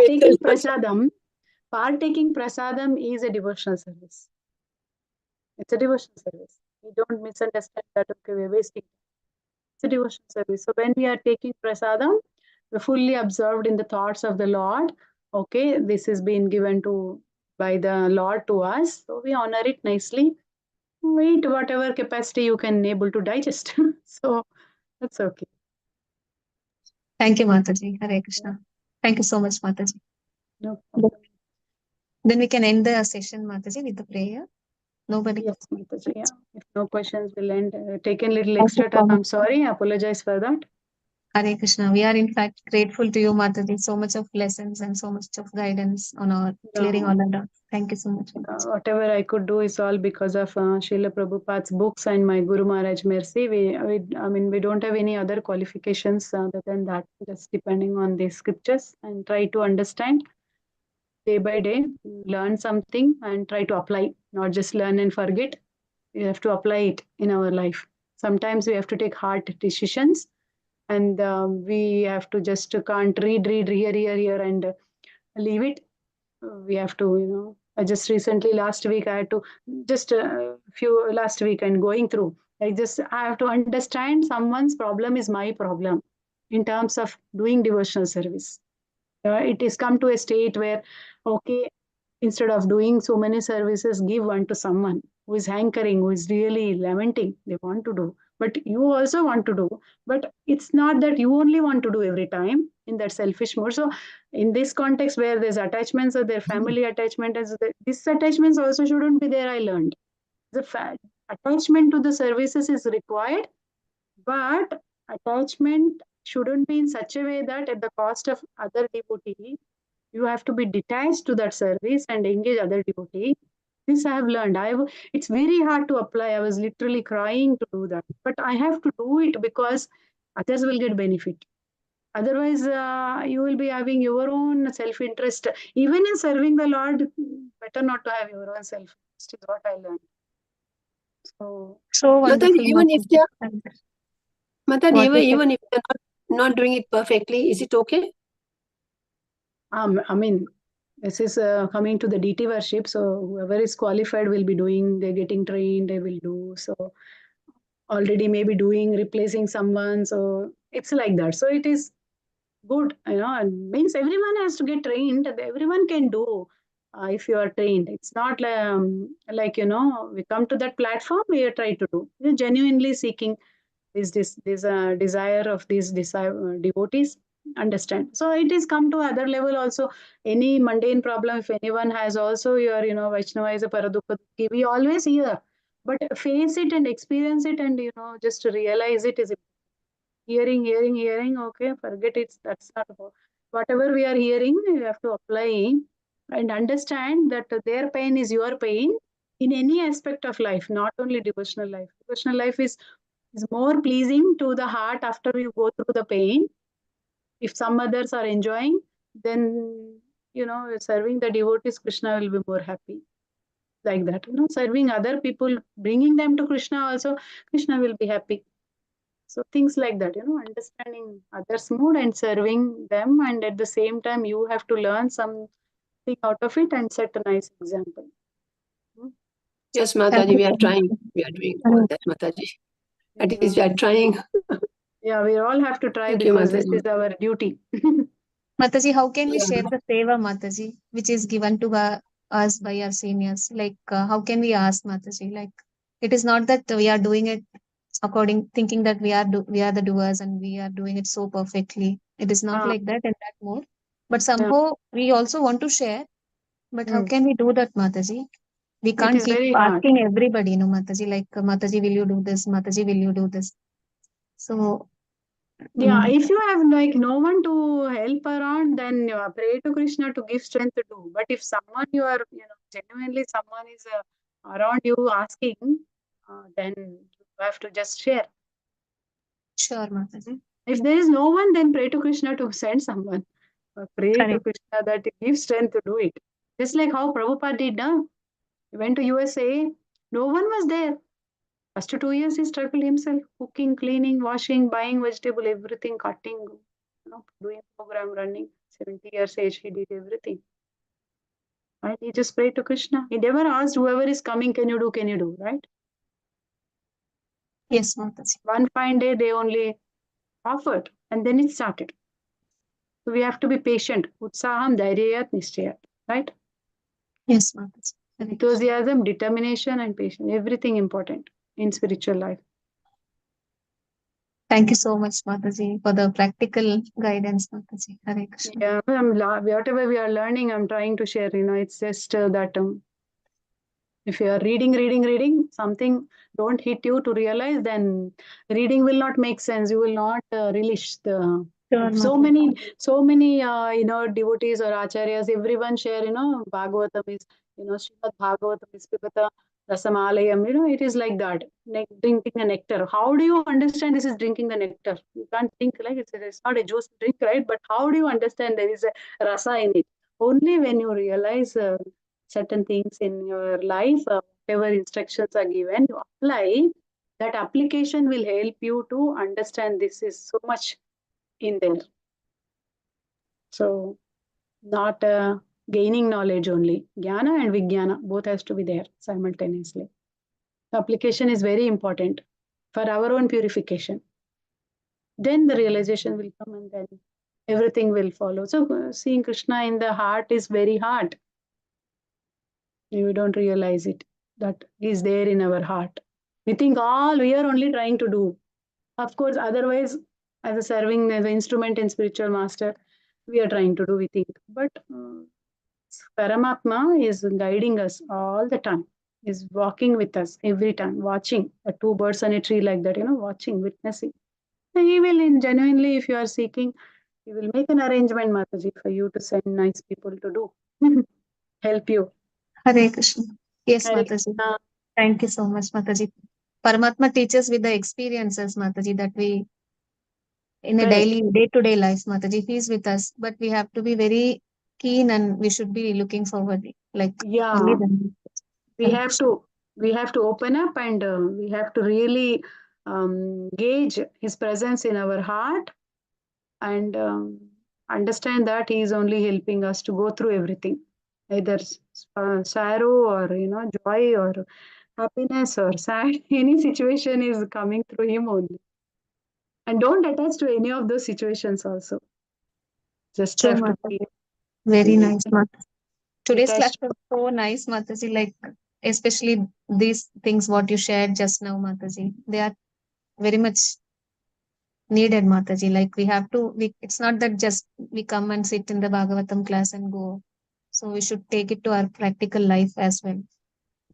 partaking prasadam is a devotional service. It's a devotional service. We don't misunderstand that, okay, we're wasting. It's a devotional service. So when we are taking prasadam, we're fully absorbed in the thoughts of the Lord. Okay, this has been given by the Lord to us. So we honor it nicely. Eat whatever capacity you can able to digest. So that's okay. Thank you, Mataji. Hare Krishna. Thank you so much, Mataji. No problem. Then we can end the session, Mataji, with the prayer. Nobody. Yes, Mataji. Yeah. If no questions, we'll end. Taken little extra time. I'm sorry. I apologize for that. Hare Krishna. We are in fact grateful to you, Mataji. So much of lessons and so much of guidance on our clearing all our doubts. Thank you so much. Whatever I could do is all because of Srila Prabhupada's books and my Guru Maharaj mercy. We don't have any other qualifications other than that. Just depending on the scriptures and try to understand day by day, learn something and try to apply. Not just learn and forget. We have to apply it in our life. Sometimes we have to take hard decisions, and we have to just can't read here and leave it. We have to, I just recently last week I had to just few last week and going through. I have to understand someone's problem is my problem in terms of doing devotional service. It is come to a state where, okay, instead of doing so many services, give one to someone who is hankering, who is really lamenting, they want to do. But you also want to do. But it's not that you only want to do every time in that selfish mode. So in this context where there's attachments or their family attachment, these attachments also shouldn't be there, I learned. Attachment to the services is required, but attachment shouldn't be in such a way that at the cost of other devotee, you have to be detached to that service and engage other devotee. This I have learned. It's very hard to apply. I was literally crying to do that, but I have to do it because others will get benefit. Otherwise, you will be having your own self-interest. Even in serving the Lord, better not to have your own self-interest is what I learned. So Mataji, even if they are, Mataji, What is it? even if they're not doing it perfectly, is it okay? I mean, this is coming to the DT worship. So whoever is qualified will be doing, they're getting trained, they will do. So already maybe doing, replacing someone. So it's like that. So it is good, it means everyone has to get trained. Everyone can do. if you are trained. It's not like, we come to that platform, we try to do. You're genuinely seeking this desire of these devotees, understand. So it is come to other level also. Any mundane problem, if anyone has also your, Vaishnava is a paradukha, we always hear. But face it and experience it and, just realize it is hearing, okay, forget it. That's not about. Whatever we are hearing, we have to apply and understand that their pain is your pain in any aspect of life, not only devotional life. Devotional life is more pleasing to the heart after you go through the pain. If some others are enjoying, then, serving the devotees, Krishna will be more happy. Like that, serving other people, bringing them to Krishna also, Krishna will be happy. So things like that, understanding others' mood and serving them, and at the same time, you have to learn something out of it and set a nice example. Yes, Mataji, we are trying. We are doing all that, Mataji. At least we are trying. Yeah, we all have to try. Thank you, because this Mataji. is our duty. Mataji, how can we Yeah. share the seva, Mataji, which is given to us by our seniors? Like, how can we ask, Mataji? Like, it is not that we are doing it thinking that we are the doers and we are doing it so perfectly. It is not like that in that mode. But somehow we also want to share. But how can we do that, Mataji? We can't is keep very hard. asking everybody, Mataji, like, Mataji, will you do this? Mataji, will you do this? So, Yeah, if you have like no one to help around, then pray to Krishna to give strength to do. But if someone you are, genuinely someone is around you asking, then you have to just share. Sure, Mataji. If there is no one, then pray to Krishna to send someone. Pray to Correct. Krishna that he gives strength to do it. Just like how Prabhupada did, he went to USA, no one was there. First 2 years he struggled himself, cooking, cleaning, washing, buying vegetable, everything, cutting, doing program, running. 70 years age, he did everything. Right? He just prayed to Krishna. He never asked whoever is coming, can you do, right? Yes, Mataji. One fine day they only offered and then it started. So we have to be patient. Utsaham, dhairayat, nishtayat, right? Yes, Mataji. Enthusiasm, determination, and patience. Everything important in spiritual life. Thank you so much, Mataji, for the practical guidance, Mataji. Hare Krishna. Yeah, whatever we are learning, I'm trying to share. It's just that if you are reading, something don't hit you to realize, then reading will not make sense. You will not relish the. Sure, So Mataji. many, devotees or acharyas, everyone share, Bhagavatam is, Srimad Bhagavatam is Pipata Rasamalayam, it is like that, drinking the nectar. How do you understand this is drinking the nectar? You can't think like it's not a juice drink, right? But how do you understand there is a rasa in it? Only when you realize certain things in your life, whatever instructions are given, you apply, that application will help you to understand this is so much in there. So not gaining knowledge only. Jnana and Vijnana both has to be there simultaneously. The application is very important for our own purification. Then the realization will come and then everything will follow. So seeing Krishna in the heart is very hard. You don't realize it, that is there in our heart. We think all we are only trying to do. Of course, otherwise, as a serving as an instrument in spiritual master, we are trying to do, we think. But Paramatma is guiding us all the time, is walking with us every time, watching two birds on a tree like that, watching, witnessing. And he will, genuinely, if you are seeking, he will make an arrangement, Mataji, for you to send nice people to do, help you. Hare Krishna. Yes, Hare Mataji. Krishna. Thank you so much, Mataji. Paramatma teaches with the experiences, Mataji, that we, in a Correct. day-to-day life, Mataji, he is with us, but we have to be very keen and we should be looking forward, like, Yeah, only then. we have to open up and we have to really gauge his presence in our heart and understand that he is only helping us to go through everything, either sorrow or joy or happiness or sad. Any situation is coming through him only. And don't attach to any of those situations also. Just True, have to Mataji. be Very nice, Mataji. Today's because- class was so nice, Mataji. Like, especially these things what you shared just now, Mataji. They are very much needed, Mataji. Like we have to. It's not that just we come and sit in the Bhagavatam class and go. So we should take it to our practical life as well.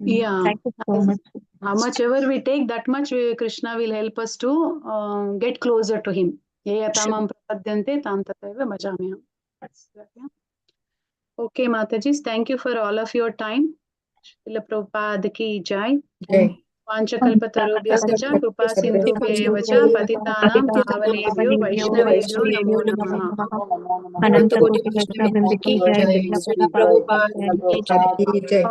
Yeah. Thank you so much. How much ever we take, that much Krishna will help us to get closer to him. Yayatamam prapadyante tam tataiva bhajamyaham. Okay, Matajis, thank you for all of your time. Srila Prabhupada ki jai. Jai. Vanchakalpatarubhyascha cha कृपा सिन्धुभ्येव च पतितानां पावनेभ्यो वैष्णवेभ्यो नमो नमः. की जय, Krishna Prabhupada ki jai. Jai.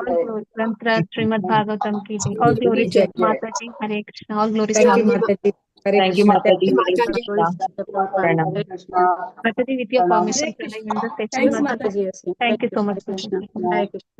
Srimad Bhagavatam ki jai. All glories to Jai. Mataji. Hare Krishna. All glories Thank to you, Mataji. Hare Thank you, Krishna. Mataji. Thank you. Hare Krishna. Pranam. Mataji, with your permission, can I end the session, Yes, Mataji? Mataji. Yes, yeah. Thank you so much, Hare Krishna. Mataji. Hare Krishna.